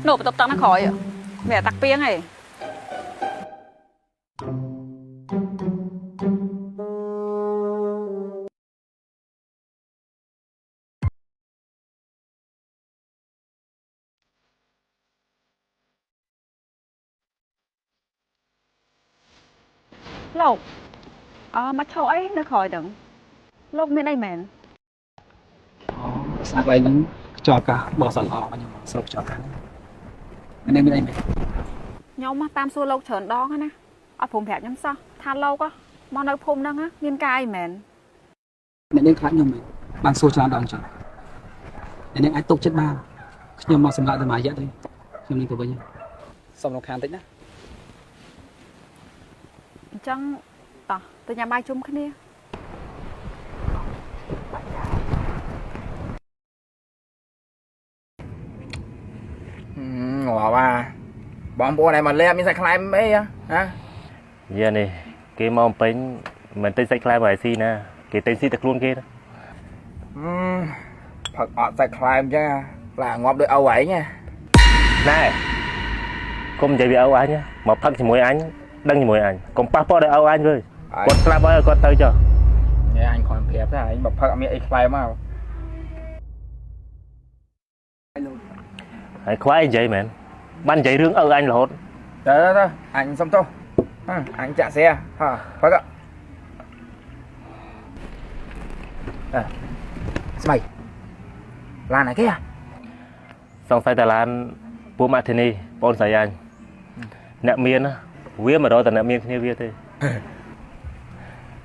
នោះបន្ទប់តាំងនៅក្រោយមានតាក់ពីងហី លោកមកឈរអីនៅក្រោយហ្នឹងលោកមានអីមែន ស្អាតអីហ្នឹងខ្ចប់កាបោះសល្អខ្ញុំស្រុកខ្ចប់កានេះមានអីមែន ខ្ញុំមកតាមសួរលោកច្រើនដងណាអត់ព្រមប្រាប់ខ្ញុំសោះថាលោកមកនៅភូមិហ្នឹងមានការអីមែន អ្នកនាងខ្លាចខ្ញុំមែនបានសួរច្រើនដងចឹងអ្នកនាងអាចទុកចិត្តបានខ្ញុំមកសម្រាប់តែមួយរយៈទេខ្ញុំនឹងទៅវិញសុំរំខានតិចណា អញ្ចឹងតោះទៅញ៉ាំបាយជុំគ្នា ngỏ bà bọn bố này mà lem như sạch khai mấy hả giờ này cái mong bánh mình tên sạch khai bài xí nè cái tên xí thật luôn kia đó Phật ọt sạch khai chứ là ngọt đôi âu ấy nha này không chạy bị âu anh nhá mà phật thì mỗi anh đăng thì mỗi anh còn passport đôi âu anh rồi con slap ơi con tới cho nghe anh còn kẹp thế anh bảo Phật miệng khai mà hãy khoái anh vậy mẹ ban chạy rương anh là hốt đó anh xong thôi anh chạy xe hả Phật ạ mày lan này kia xong sai Đà Lan bố mẹ thế này bọn sai anh nợ miên á vía mà đó là nợ miên như vía thế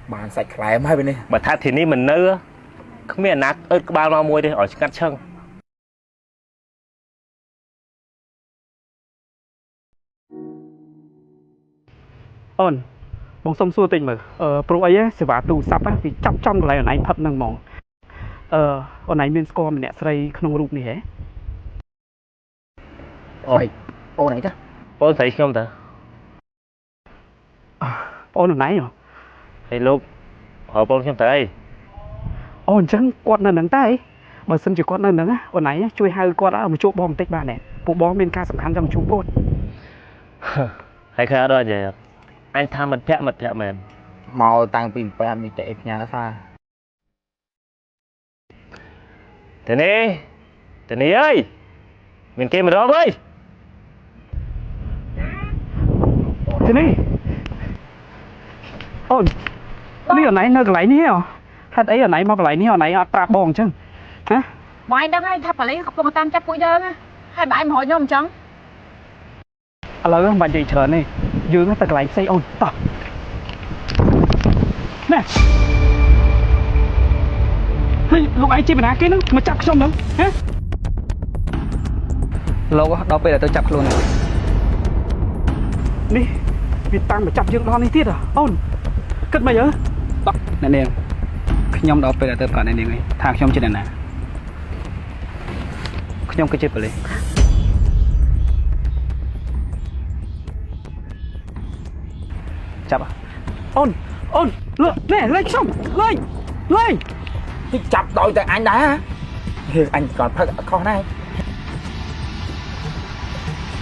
bàn sạch lại em hai bên đi mà thắt thì ní mình nỡ không biết nát ớt bao lo môi đi ở cắt chân អូនបងសុំសួរតិចមើលព្រោះអីសេវាទូរស័ព្ទវាចាប់ចំកន្លែងអនឡាញផឹកហ្នឹងហ្មងអូនឯងមានស្គាល់ម្នាក់ស្រីក្នុងរូបនេះហ៎អូនឯងតា បងស្រីខ្ញុំតា អូនណៃហើយលោកហៅបងខ្ញុំទៅអី អូអញ្ចឹងគាត់នៅហ្នឹងតែបើសិនជាគាត់នៅហ្នឹងអូនឯងជួយហៅគាត់មកជួបបងបន្តិចបានទេពួកបងមានការសំខាន់ចង់ជួបគាត់ ហើយខែអត់ដល់vậy anh tham mật phẹ mềm màu tăng pin pem đi tệ nhà xa thế này ơi mình kia mà đó với thế này ôi này ở này nó cái này hả thật ấy ở này mà cái này ở này ở trà bòn chứ hả ngoài đang ai thắp ở lấy không tam chắc bụi dơ hai bạn hỏi nhau chăng lời bạn chị chờ này dương nó lại xây ôn tỏ nè lúc ấy chị mình cái nó mà chặt xong đâu hả lâu đó bây giờ tôi chặt luôn đi vì tăng mà chặt dương đó này tiết à ôn cất mày nhớ tóc nè nè nhom đó bây giờ tôi phải nè nè thang nhom trên này nè nhom cái chết phải lấy chập à ôn nè lên xong lên thì chập đội tại anh đã anh còn phải con này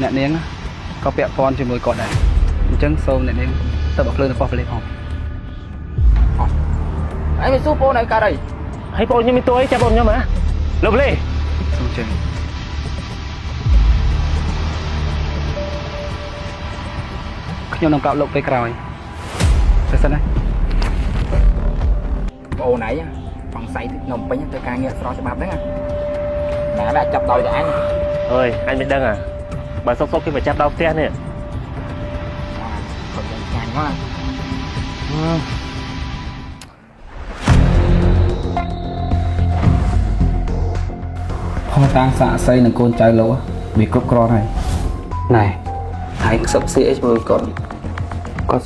nè nén có bẹ con chỉ mùi cọt này chân sâu nè nén tao bọc lên là lên hòm anh phải giúp cô này cả đây hay bọn như mình tôi chập bọn nhau mà lục lên xong chừng ខ្ញុំនឹងប្រាប់លោកពេលក្រោយទៅសិនណា បងអូនឯងសង្ស័យខ្ញុំពេញទៅការងារស្រោច្បាប់ហ្នឹងតែដាក់ចាប់ដោយតែអញ អើយអញមិនដឹងបើសុកគេមកចាប់ដល់ផ្ទះនេះ គាត់យ៉ាងចាញ់មកផងតាំងសាក់សីនឹងកូនចៅលោកវាគ្រប់គ្រាន់ហើយ ណែហើយសុខស៊ីអីជាមួយគាត់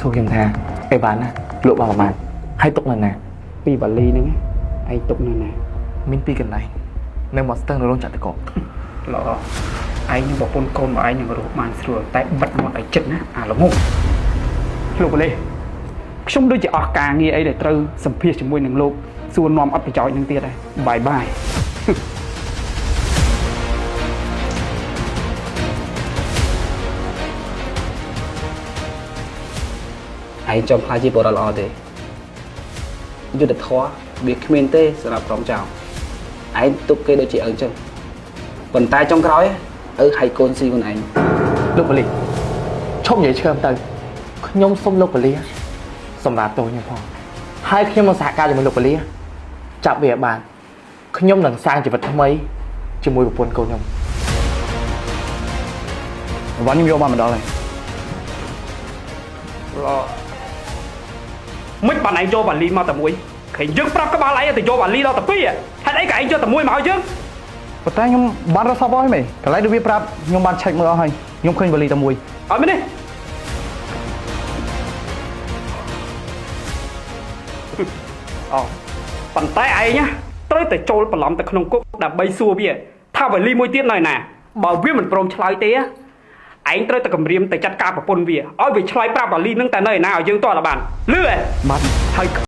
សួរខ្ញុំថាអីបានណាលោកបានប្រហែលហើយទុកនៅណា ពីបាលីហ្នឹងឯងទុកនៅណា មានពីរកន្លែងនៅមកស្ទឹងនៅរោងចក្រតក ល្អឯងនឹងប្រពន្ធកូនមកឯងនឹងរស់បានស្រួលតែបិទមាត់ឲ្យចិត្តណាអាល្ងងលោកបលេខ្ញុំដូចជាអស់ការងារអីដែលត្រូវសម្ភាសជាមួយនឹងលោកសួរនាំអត់ប្រយោជន៍នឹងទៀតហើយបាយបាយ ឯងចង់ខ្លាចជាបុរសល្អទេយុទ្ធធម៌វាគ្មានទេសម្រាប់ក្រុមចៅឯងទុកគេដូចជាឪចឹងប៉ុន្តែចុងក្រោយឪហើយកូនស៊ីខ្លួនឯង លោកបលីឈប់និយាយឈើមទៅខ្ញុំសុំលោកបលីសម្រាប់តូនខ្ញុំផងហើយខ្ញុំនឹងសហការជាមួយលោកបលីចាប់វាឲ្យបានខ្ញុំនឹងសាងជីវិតថ្មីជាមួយប្រពន្ធកូនខ្ញុំ វ៉ាន់ខ្ញុំយកបានមកដល់ហើយល្អមិនបានឯងយកបាលីមកតែមួយឃើញយើងប្រាប់ក្បាលឯងទៅយកបាលីដល់តែពីរហេតុអីក៏ឯងយកតែមួយមកឲ្យយើងប៉ុន្តែខ្ញុំបានរត់សពអស់ហើយមេកន្លែងដូចវាប្រាប់ខ្ញុំបានឆែកមើលអស់ហើយខ្ញុំឃើញបាលីតែមួយអត់មែនទេអូប៉ុន្តែឯងត្រូវតែចូលបន្លំទៅក្នុងគុកដើម្បីសួរវាថាបាលីមួយទៀតនៅណាបើវាមិនព្រមឆ្លើយទេឯងត្រូវតែគម្រាមទៅចាត់ការប្រពន្ធវាឲ្យវាឆ្លើយប្រាប់បាលីនឹងតែនៅឯណាឲ្យយើងតតបានលឺហ៎បានហើយ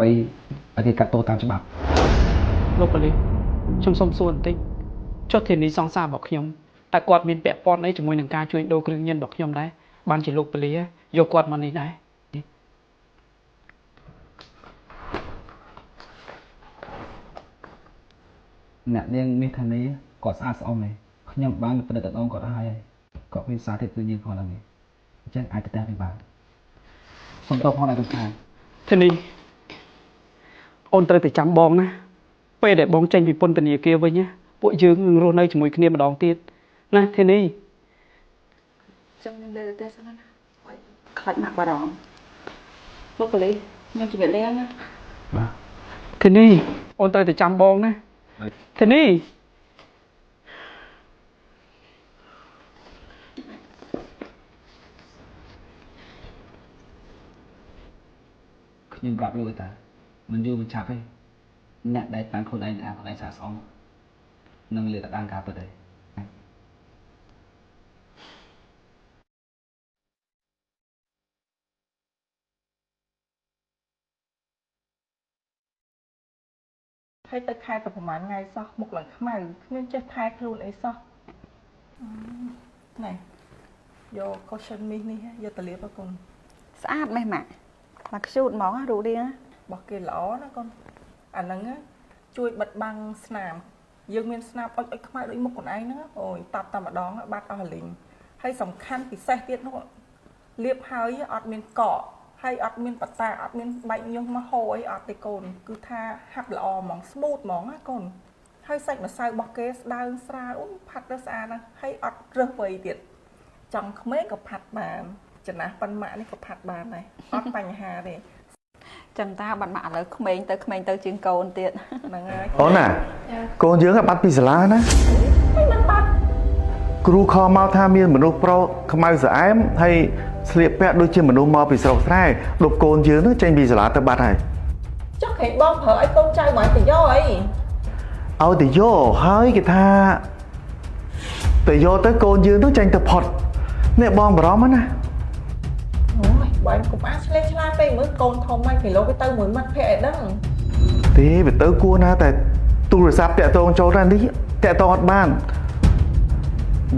បីឲ្យគេកាត់ទោសតាមច្បាប់លោកបលីខ្ញុំសុំសួរបន្តិចចុះធានីសង្សាររបស់ខ្ញុំតែគាត់មានពាក់ព័ន្ធអីជាមួយនឹងការជួញដូរគ្រឿងញៀនរបស់ខ្ញុំដែរបានជាលោកបលីយកគាត់មកនេះដែរអ្នកនាងមាសធានីគាត់ស្អាតស្អំទេខ្ញុំបានប្រឌិតដងគាត់ហើយគាត់មានសារធាតុគ្រឿងញៀនផងហ្នឹងអញ្ចឹងអាចទៅតាមបានសុំតបផងដែរថាធានីអូនត្រូវតែចាំបងណាពេលដែលបងចេញពីពន្ធនាគារវិញណាពួកយើងនឹងរស់នៅជាមួយគ្នាម្ដងទៀតណាធានីចាំខ្ញុំលើទៅសិនណាខ្លាចណាស់បារម្ភលោកកលីខ្ញុំជម្រាបលាណាបាទធានីអូនត្រូវតែចាំបងណាធានីខ្ញុំប្រាប់លោកតាមិនយូរមិនឆាប់ទេអ្នកដែលតាមខ្លួនឯងអាខ្លួនឯងសាកស្អំ នឹងលាតតាំងការពិតហើយ ហើយទៅខែតែប្រហែលថ្ងៃសោះមុខឡើងខ្មៅគ្មានចេះថែខ្លួនអីសោះណែយក cushion មីនេះយកទៅលាបកូន ស្អាតម៉េះម៉ាក់មកខ្ជូតហ្មងរូបរាង របស់គេល្អណាកូនអាហ្នឹងជួយបិទបាំងស្នាមយើងមានស្នាមអុចខ្មៅដូចមុខខ្លួនឯងហ្នឹងអូយតាប់តែម្ដងបាត់អស់លីងហើយសំខាន់ពិសេសទៀតនោះលាបហើយអត់មានកកហើយអត់មានបតាអត់មានបែកញុះមកហូរអីអត់ទេកូនគឺថាហាត់ល្អហ្មង smooth ហ្មងណាកូនហើយសាច់ម្សៅរបស់គេស្ដើងស្រាលអូផាត់ទៅស្អាតណាស់ហើយអត់រើសវៃទៀតចង់ក្មេងក៏ផាត់បានចំណាស់ប៉ិនម៉ាក់នេះក៏ផាត់បានដែរអត់បញ្ហាទេ ចឹងតាបាត់ម៉ាក់ឥឡូវក្មេងទៅជាងកូនទៀត ហ្នឹងហើយ អូនណាកូនយើងបាត់ពីសាលាណា មិនបាត់ គ្រូខលមកថាមានមនុស្សប្រុសខ្មៅស្អែមហើយស្លៀកពាក់ដូចជាមនុស្សមកពីស្រុកស្រែដប់កូនយើងនឹងចេញពីសាលាទៅបាត់ហើយ ចុះគេបងប្រើឲ្យកូនចៅមកទៅយកអី ឲ្យទៅយកហើយគេថាទៅយកទៅកូនយើងនឹងចេញទៅផុតនេះបងបារម្ភណា អូយបើកុំអាចឆ្លេងឆ្លាតពេកមើលកូនធំហើយគេលោកទៅមួយមាត់ភ័ក្រអីដឹង ទេវាទៅគួរណាតែទូរស័ព្ទតាក់ទងចូលដល់នេះតាក់ទងអត់បាន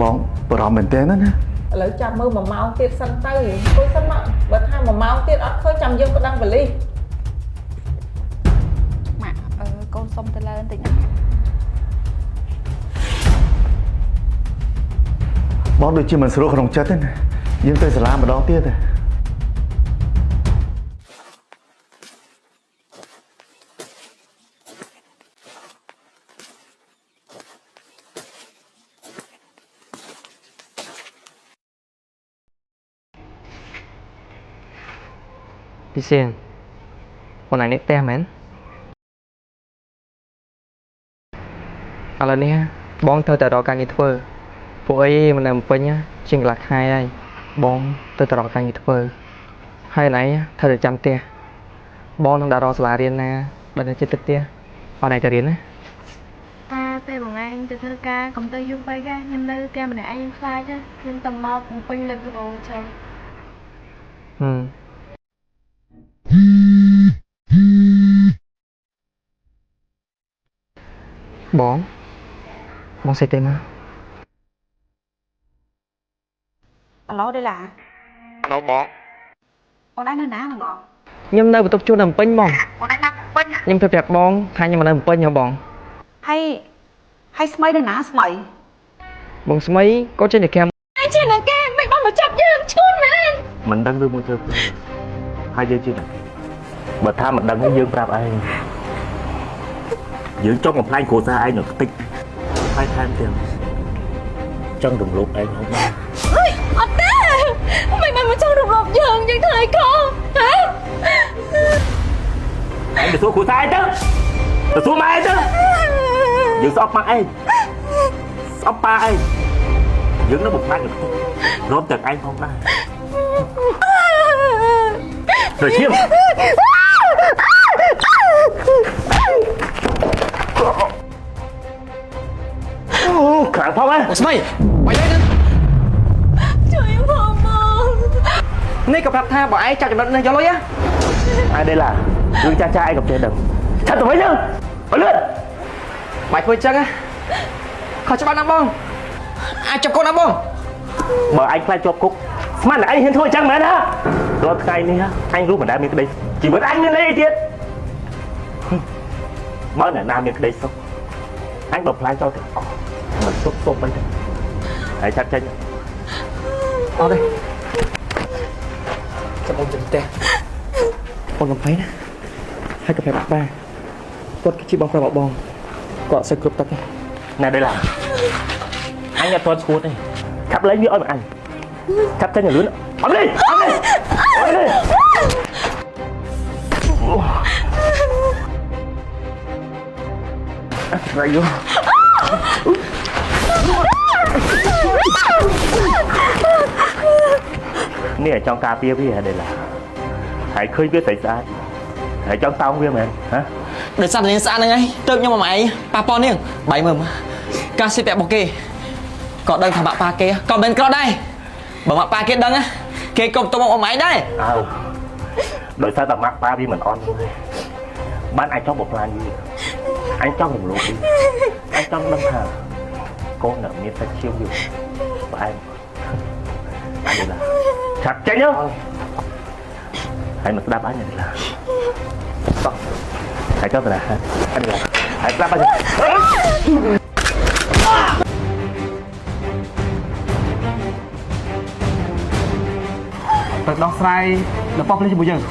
បងបារម្ភមែនទេណា ឥឡូវចាំមើល1ម៉ោងទៀតសិនទៅគួយសិនមកបើថា1ម៉ោងទៀតអត់ឃើញចាំយើងក៏ដឹងបលិស ម៉ាក់កូនសុំទៅលើបន្តិចណា បងដូចជាមិនស្រួលក្នុងចិត្តទេណាយើងទៅសាលាម្ដងទៀតទេ ពីសៀងខ្លួនឯងនេះផ្ទះមែនឥឡូវនេះបងត្រូវតែរកការងារធ្វើពួកអីមិននៅពេញជាងកន្លះខែហើយបងទៅរកការងារធ្វើហើយណៃត្រូវតែចាំផ្ទះបងនឹងដាក់រកសាលារៀនណាបើនៅចិត្តទឹកផ្ទះអត់ណៃទៅរៀនណា ពេលមួយថ្ងៃទៅធ្វើការកុំទៅយូរពេកខ្ញុំនៅផ្ទះម្នាក់ឯងខ្លាចខ្ញុំទៅមកពេញលើកអូចឹង បងសេទេមក អាឡូđây là ឡូបង អូនឯងនៅណាបង ខ្ញុំនៅបន្ទប់ជួលនៅភ្នំពេញបង អូនឯងនៅពេញ ខ្ញុំប្រាប់បងថាខ្ញុំនៅភ្នំពេញហ៎បង ហើយស្មៃនៅណាស្មៃ បងស្មីក៏ចេញតែកាម ឯងចេះណាគេមិនបានមកចាប់យើងឈួនមែន មិនដឹងឬមកធ្វើហើយយើងជឿបើថាមិនដឹងយើងប្រាប់ឯងយើងចង់បំផ្លាញគ្រួសារឯងនៅតិចហើយថែមទាំងចង់រំលោភឯងហូបបាន អត់ទេមិនបានមកចង់រំលោភយើងធ្វើអីខុសហ៎ ឯងទៅសួរគ្រួសារឯងទៅសួរម៉ែឯងទៅយើងស្អប់ម៉ាក់ឯងស្អប់ប៉ាឯងយើងនឹងបំផ្លាញនៅតិចរំទាំងឯងផងដែរទៅឈាម ខ្លាំងផងហ៎ស្មីបាយទៅជួយផងបងនេះក៏ប្រាប់ថាបើឯងចាប់ចំណុចនេះយកលុយហ៎អាដេឡារឿងចាស់ចាស់ឯងក៏ចេះដឹងឆាប់ទៅវិញទៅអលឿនបាយធ្វើចឹងហ៎ខុសច្បាប់ណាបងអាចចាប់កូនណាបងបើឯងខ្លាចជាប់គុកស្មានតែឯងហ៊ានធ្វើចឹងមែនហ៎រាល់ថ្ងៃនេះអញรู้មិនដែលមានក្តីជីវិតអញមានអីទៀតបើអ្នកណាមានក្តីសុខអញបើផ្លាយចោលទាំងអស់មិនសុខសុខមិនទេហើយឆាប់ចេញអត់ទេចាំបងចេញផ្ទះបងកំ phái ណាហើយកាហ្វេបាក់បាគាត់គឺជាបងប្រាប់បងគាត់អត់សូវគ្រប់ទឹកទេណែđây làអញអត់ទាន់ឈួតទេឆាប់លេងវាឲ្យមកអញឆាប់ចេញឲ្យលឿនអត់នេះអត់នេះអត់នេះរៃយោនេះចង់ការពារវាហ៎đây là ហើយឃើញវាស្អាតស្អាតហើយចង់តោងវាមែនហ៎ដោយសារតែនាងស្អាតហ្នឹងឯងទៅខ្ញុំមកឯងប៉ះប៉ននាងបាយមើល ការសិបរបស់គេក៏ដឹងថាម៉ាក់ប៉ាគេក៏មិនក្រដែរបើម៉ាក់ប៉ាគេដឹងគេកុំទុំអមឯងដែរ អើដោយសារតែម៉ាក់ប៉ាវាមិនអន់បានអាចចង់បំផ្លាញវាអញចង់រំលោភវាអញចង់ដឹងថាកូននៅមានសាច់ឈាមវាផ្អែមអញឡាឆាប់ចេញទៅហើយមកស្ដាប់អញនេះឡាតោះហើយចូលទៅណាអញឡាហើយស្ដាប់អញទៅដោះស្រាយដល់ប៉ោះនេះជាមួយយើង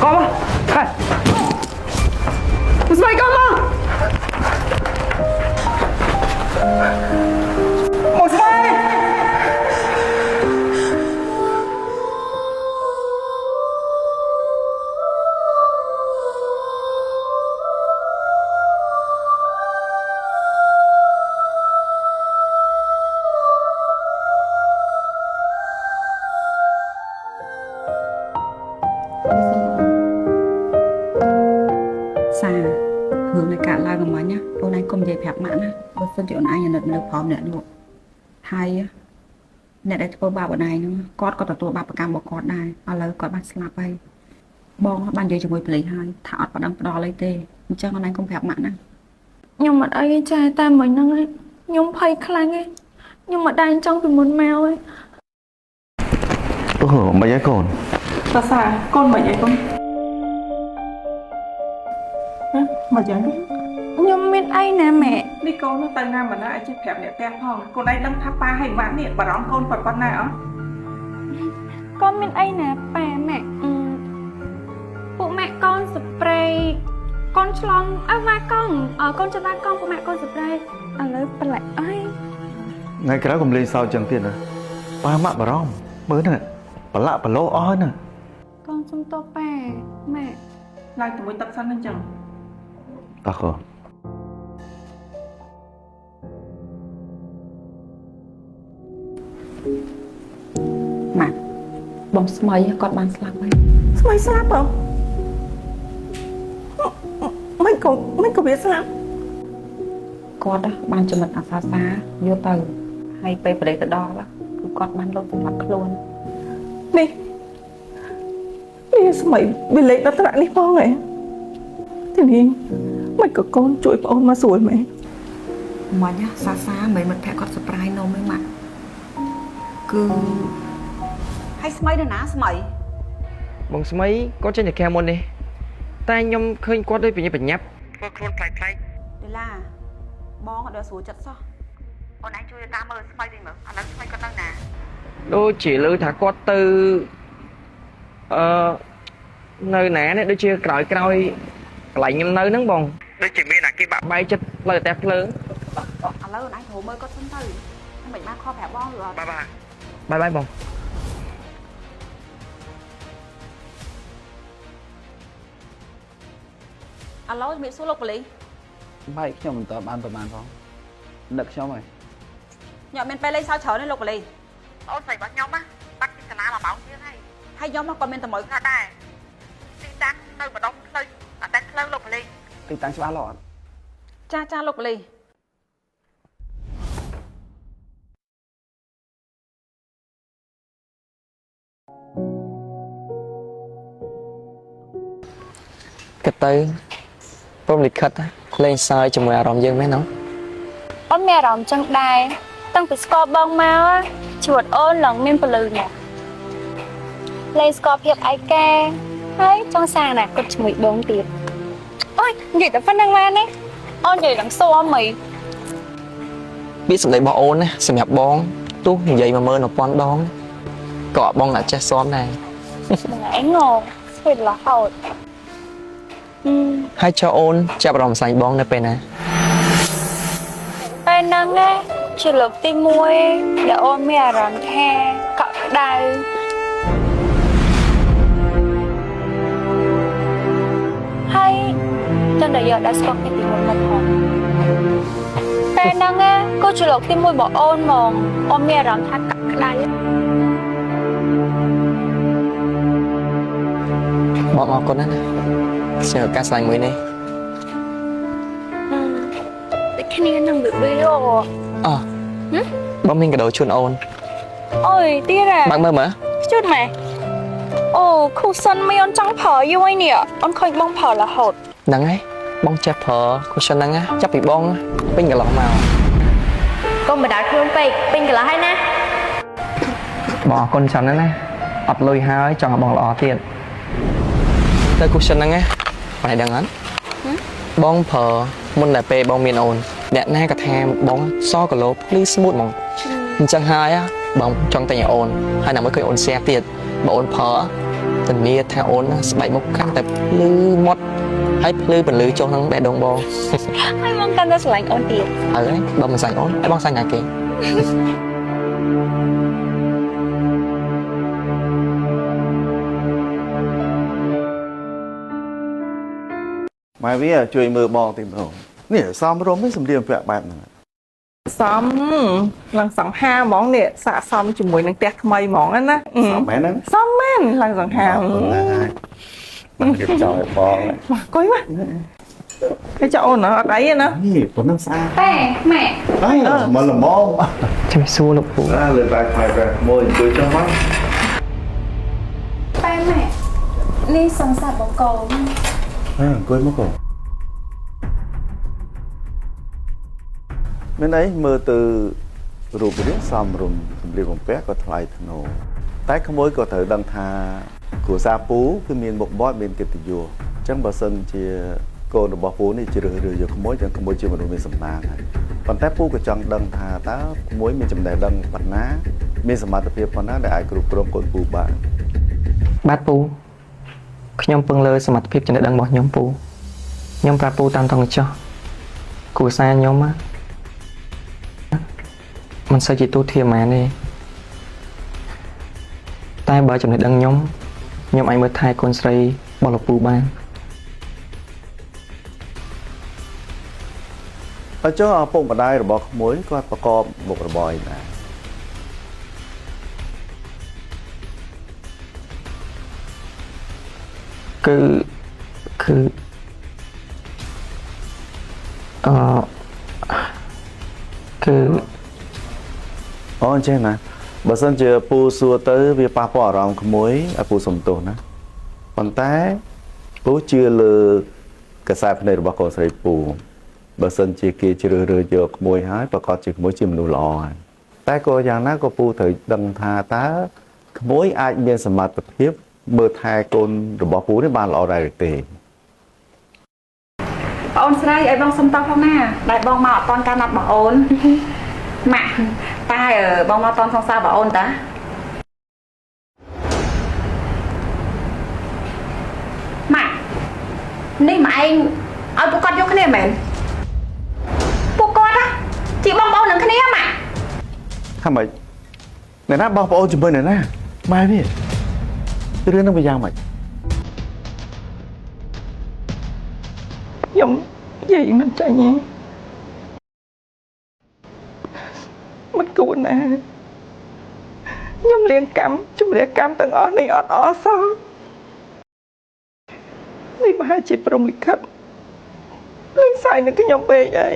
កុំហេស្មៃកុំមកអូស្មៃ សារឿងនៃការឡើងកំាញ់ណាអូនឯងកុំនិយាយប្រាប់ម៉ាក់ណាបើសិនជាអូនឯងអាណិតមនុស្សព្រមអ្នកនោះហើយអ្នកដែលធ្វើបាបអូនឯងហ្នឹងគាត់ក៏ទទួលបាបកម្មរបស់គាត់ដែរឥឡូវគាត់បានស្លាប់ហើយបងបាននិយាយជាមួយប៉ូលីសហើយថាអត់ប្តឹងផ្ដាល់អីទេអញ្ចឹងអូនឯងកុំប្រាប់ម៉ាក់ណាខ្ញុំអត់អីចាតែមិញហ្នឹងឯងខ្ញុំភ័យខ្លាំងឯងខ្ញុំមិនដែរចង់ពីមុនមកឯង អូមិនអីកូន សាសាកូនមិនអីកូនមកយ៉ាងនេះ ខ្ញុំមានអីណាម៉ែ នេះកូនទៅណាមិនណាអាចប្រាប់អ្នកផ្ទះផងកូនឯងដឹងថាប៉ាហើយម៉ាក់នេះបារម្ភកូនប៉ុណ្ណាអត់ កូនមានអីណាប៉ាម៉ាក់ពួកម៉ាក់កូនស្ប្រេកូនឆ្លងអើម៉ាក់កូនកូនច្បាស់កូនពួកម៉ាក់កូនស្ប្រេឥឡូវប្លែកអី ថ្ងៃក្រោយកុំលេងសើចចឹងទៀតណាប៉ាម៉ាក់បារម្ភមើលណាប្រឡាក់ប្រឡូអស់ណា កូនសុំទោសប៉ាម៉ាក់ ឡើងទៅមួយទឹកសិនអញ្ចឹង តោះកូន ម៉ាក់បងស្មៃគាត់បានស្លាប់ហើយ ស្មៃស្លាប់ហ៎មិនក៏វាស្លាប់ គាត់បានចំណិតអាសាសាយកទៅហើយពេលប្រេកទៅដល់គឺគាត់បានលុបសម្លាប់ខ្លួន នេះស្មៃវាលេខដល់ត្រាក់នេះផងហ៎ទីនេះមិនក៏កូនជួយប្អូនមកស្រួលមែន មិញសាសាមិនមិត្តភក្តិគាត់សប្រៃនំទេម៉ាក់គឺ ហើយស្មៃនៅណាស្មៃ បងស្មីគាត់ចេញតែខាងមុននេះតែខ្ញុំឃើញគាត់ដូចបញ្ញាបញ្ញាប់ធ្វើខ្លួនប្លែកៗ ដុល្លារបងអត់ដល់ស្រួលចិត្តសោះអូនឯងជួយតាមមើលស្មៃវិញមើលឥឡូវស្មៃគាត់នៅណា ដូចជាលើថាគាត់ទៅនៅណានេះដូចជាក្រោយកន្លែងខ្ញុំនៅហ្នឹងបងដូចជាមានអាគេបាក់បែកចិត្តផ្លូវតែភ្លើង ឥឡូវអូនឯងត្រូវមើលគាត់សិនទៅមិនបានខកប្រាប់បងឬអត់ បាយបង ឥឡូវជំរាបសួរលោកប៉ូលីស បាយខ្ញុំមិនតបានប្រហែលផងដឹកខ្ញុំហើយ ខ្ញុំអត់មានពេលលេងសើចច្រើនទេលោកប៉ូលីសអូនស្រីរបស់ខ្ញុំណាបាត់ពីសាលា1ម៉ោងទៀតហើយខ្ញុំក៏មានតម្រូវខ្លះដែរទីតាំងនៅម្ដុំផ្លូវអត់តែផ្លូវលោកប៉ូលីស ទីតាំងច្បាស់លាស់អត់ ចាលោកប៉ូលីស គិតទៅព្រមលិខិតលេងសើចជាមួយអារម្មណ៍យើងមែនទេ អូនមានអារម្មណ៍ចឹងដែរតាំងពីស្គាល់បងមកជីវិតអូនឡើងមានពលឺណាស់លេងស្គាល់ភាពឯកាហើយចង់សាងអនាគតជាមួយបងទៀតអូយនិយាយតែប៉ុណ្្នឹងមែនទេអូននិយាយឡើងសួរមី ពាក្យសម្ដីរបស់អូនណាសម្រាប់បងទោះនិយាយ11000ដងក៏អត់បងដាក់ចេះស៊ាំដែរ ឯងងស្វីតរហូត ហើយចុះអូនចាប់អារម្មណ៍សាញ់បងនៅពេលណា ពេលហ្នឹងណាជាលើកទី1ដែលអូនមានអារម្មណ៍ថាកក់ក្ដៅហើយចង់តែយកដល់ស្គាល់គ្នាពីមុនមកផងពេលហ្នឹងណាក៏ជាលើកទី1របស់អូនហ្មងអូនមានអារម្មណ៍ថាកក់ក្ដៅ បងអរគុណណាស់ជាឱកាសស្លាញ់មួយនេះ អ គ្នានឹងវិវីអូ បងមានកដោជូនអូន អូយទៀតហ៎ បើកមើលមើល ជូនម៉ែអូគូសិនមីអូនចង់ប្រើយូរហើយនេះអូនឃើញបងប្រើរហូត ហ្នឹងហើយបងចេះប្រើគូសិនហ្នឹងចាប់ពីបងពេញកន្លោះមក កុំបដាខ្លួនពេកពេញកន្លះហើយណា បងអរគុណច្រើនណាស់អត់លុយហើយចង់ឲ្យបងល្អទៀតទៅគូសិនហ្នឹងណាបងដឹងអត់បងប្រើមុនតែពេលបងមានអូនអ្នកណាក៏ថាបងសគីឡូភ្លឺស្មូតហ្មងអញ្ចឹងហើយបងចង់តែញអូនហើយដើម្បីឃើញអូនស្ទះទៀតបើអូនប្រើធានាថាអូនស្បែកមុខកាន់តែភ្លឺមាត់ហើយភ្លឺពន្លឺចុះហ្នឹងបេះដូងបង ហើយបងកាន់តែស្រឡាញ់អូនទៀត ហើយបងមិនសាញ់អូនហើយបងសាញ់ណាគេ ម៉ែវាជួយមើលបងទីម្ដងនេះសំរុំមិនសម្លៀកបំពាក់បែបហ្នឹង សំឡើងសង្ហាហ្មងនេះស័កសមជាមួយនឹងផ្ទះថ្មីហ្មងណា សំមែនហ្នឹង សំមែនឡើងសង្ហា ហ្នឹងហើយបងគេចោលឲ្យបង កុយមកគេចោលអូនអត់អីណា នេះប៉ុណ្ណឹងស្អាត តែម៉ែ ហើយមកល្មម ជំសួរលោកពូ លើបែកផ្លែបែបមួយជួយចុះមក តែម៉ែនេះសង្សារបងកូន អង្គុយមកកូនមែនអីមើលទៅរូបរាងសមរម្យសម្លៀកបំពាក់ក៏ថ្លៃថ្នូរតែក្មួយក៏ត្រូវដឹងថាគ្រួសារពូគឺមានមុខមាត់មានកិត្តិយសអញ្ចឹងបើសិនជាកូនរបស់ពូនេះជ្រើសរើសយកក្មួយចឹងក្មួយជាមនុស្សមានសំណាងហើយប៉ុន្តែពូក៏ចង់ដឹងថាតើក្មួយមានចំណេះដឹងប៉ុណ្ណាមានសមត្ថភាពប៉ុណ្ណាដែលអាចគ្រប់គ្រងកូនពូបាន បាទពូខ្ញុំពឹងលើសមត្ថភាពចំណេះដឹងរបស់ខ្ញុំពូខ្ញុំប្រាប់ពូតាមត្រង់ចោះគ្រួសារខ្ញុំមិនសូវជាទូធាម៉ែនទេតែបើចំណេះដឹងខ្ញុំអាចមើលថែកូនស្រីរបស់លោកពូបាន អញ្ចឹងឪពុកម្ដាយរបស់ក្មួយគាត់ប្រកបមុខរបរឯណា គឺអូអញ្ចឹងណាបើសិនជាពូសួរទៅវាប៉ះពាល់អារម្មណ៍ក្មួយឲ្យពូសុំទោសណាប៉ុន្តែពូជឿលើកសែភ្នែករបស់កូនស្រីពូបើសិនជាគេជ្រើសរើសយកក្មួយហើយប្រកាសជាក្មួយជាមនុស្សល្អហើយតែក៏យ៉ាងណាក៏ពូត្រូវដឹងថាតើក្មួយអាចមានសមត្ថភាពមើលថែកូនរបស់ពូនេះបានល្អដែរឬទេ បងអូនស្រីឲ្យបងសុំតោះផងណាដែលបងមកអត់តាន់ការណាត់បងអូន ម៉ាក់តែបងមកអត់តាន់សង្សារបងអូនតាម៉ាក់នេះម៉ែឯងឲ្យពួកគាត់យកគ្នាមែនពួកគាត់ជីបងប្អូននឹងគ្នាម៉ាក់ ថាម៉េចអ្នកណាបងប្អូនជាមួយអ្នកណាម៉ែវារឿងនឹងវាយ៉ាងម៉េច ខ្ញុំនិយាយមិនចាញ់ទេមិនគួរណាខ្ញុំលៀងកម្មជំនះកម្មទាំងអស់នេះអត់អសោះនេះប្រហែលជាព្រំលិខិតលេងសើចនឹងខ្ញុំពេកអី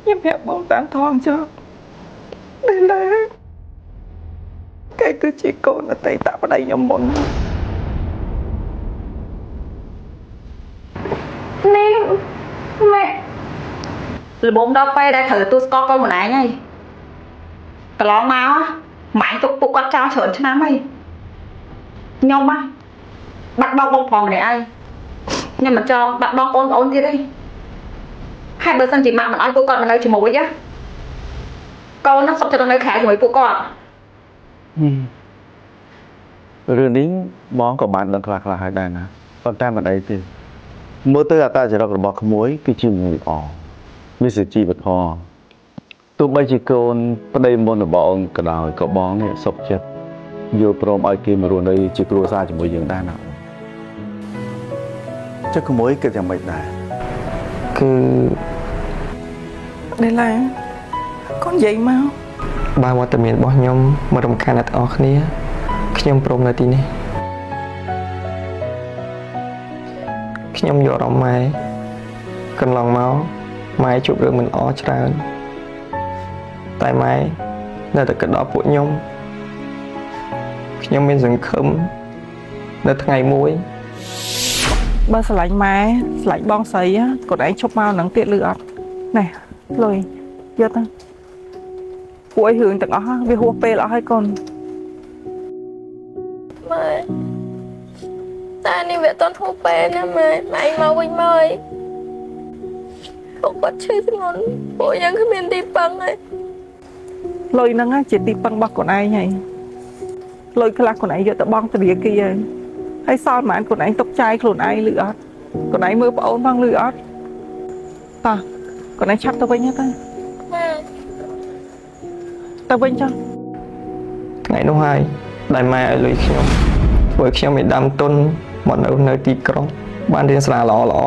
ខ្ញុំប្រាប់បងតាមថងចុះដែលឡើយគេគឺជាកូនអតីតប្តីខ្ញុំមុន នេះម៉ែល្មមដល់ពេលដែលត្រូវទូស្គាល់កូនម្នាក់ហើយកន្លងមកម៉ែទុកពុកគាត់ចោលច្រើនឆ្នាំហើយខ្ញុំបាត់បង់បងផងម្នាក់ហើយខ្ញុំមិនចង់បាត់បង់បងប្អូនទៀតទេហើយបើសិនជាម៉ាក់មិនអោយពួកគាត់មកនៅជាមួយកូននឹងសុខចិត្តនៅក្រៅជាមួយពួកគាត់ រឿងនេះបងក៏បានដឹងខ្លះៗហើយដែរណាប៉ុន្តែមិនអីទេមើលទៅអត្តចរិតរបស់ក្មួយគឺជាមនុស្សល្អមានសុជីវធម៌ទោះបីជាកូនប្តីមុនរបស់អូនក៏ដោយក៏បងនេះសុខចិត្តយល់ព្រមឲ្យគេមករស់នៅជាគ្រួសារជាមួយយើងដែរណាចុះក្មួយគិតយ៉ាងម៉េចដែរ គឺ ដែលឡើយកូននិយាយមក បើវត្តមានរបស់ខ្ញុំមករំខានអ្នកទាំងអស់គ្នាខ្ញុំព្រមនៅទីនេះខ្ញុំយកអារម្មណ៍ម៉ែ កន្លងមកម៉ែជួបរឿងមិនល្អច្រើនតែម៉ែនៅតែគិតដល់ពួកខ្ញុំមានសង្ឃឹមនៅថ្ងៃមួយ បើស្រឡាញ់ម៉ែស្រឡាញ់បងស្រីគាត់ឯងឈប់មកនឹងទៀតលឺអត់ណែលុយយកទៅពួកឯងរឿងទាំងអស់វាហួសពេលអស់ហើយកូន ម៉ែតែនេះវាអត់ទាន់ហួសពេលណាម៉ែមកវិញមកអីពួកគាត់ឈឺធ្ងន់ពួកយើងគ្មានទីពឹងហើយ លុយហ្នឹងជាទីពឹងរបស់ខ្លួនឯងហើយលុយខ្លះខ្លួនឯងយកទៅបង់ធនាគារហើយសល់ប៉ុន្មានខ្លួនឯងទុកចាយខ្លួនឯងលឺអត់ខ្លួនឯងមើលប្អូនផងលឺអត់តោះខ្លួនឯងឆាប់ទៅវិញទៅ ម៉ែ ទៅវិញចុះ ថ្ងៃនោះហើយដែលម៉ែឲ្យលុយខ្ញុំធ្វើឲ្យខ្ញុំមានដើមទុនមកនៅទីក្រុងបានរៀនសាលាល្អ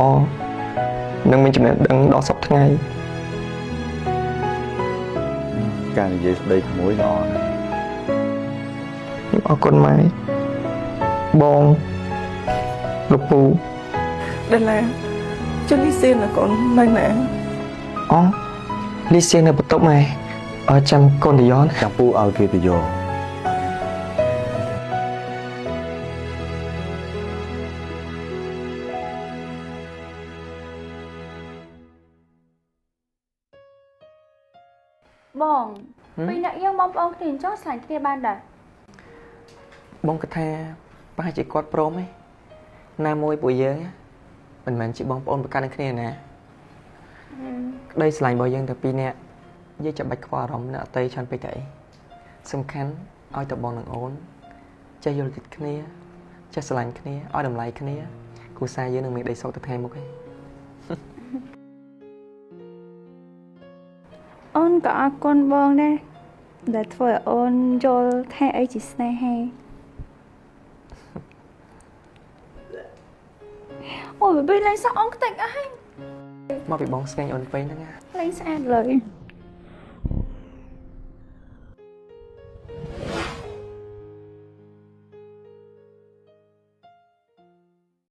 និងមានចំណេះដឹងដល់សពថ្ងៃ ការនិយាយស្ដីក្មួយល្អណាស់ ខ្ញុំអរគុណម៉ែបងលោកពូ ដែលឡាជូននេះសៀនណាកូននៅណា អូលីសៀងនៅបន្ទប់ម៉ែអរចាំកូនទៅយកណា ចាំពូឲ្យគេទៅយក បងពីអ្នកយើងបងប្អូនគ្នាអញ្ចឹងស្លាញ់គ្នាបានដែរ បងគិតថាប្រហែលជាគាត់ព្រមឯណាមួយពួកយើងមិនមែនជាបងប្អូនប្រកាន់នឹងគ្នាណាក្តីស្រឡាញ់របស់យើងតែពីរនាក់យើងចាំបាច់ខ្វល់អារម្មណ៍អ្នកអតីតច្រើនពេកតែអីសំខាន់ឲ្យតែបងនិងអូនចេះយល់ចិត្តគ្នាចេះស្រឡាញ់គ្នាឲ្យតម្លៃគ្នាគ្រួសារយើងនឹងមានដីសុខទៅថ្ងៃមុខឯង អូនក៏អរគុណបងដែរដែលធ្វើឲ្យអូនយល់ថាអីជាស្នេហាអូយពេលលេងសក់អូនខ្ទេចអស់ហើយ មកពីបងស្វែងអូនពេញហ្នឹងណា លេងស្អាតលើ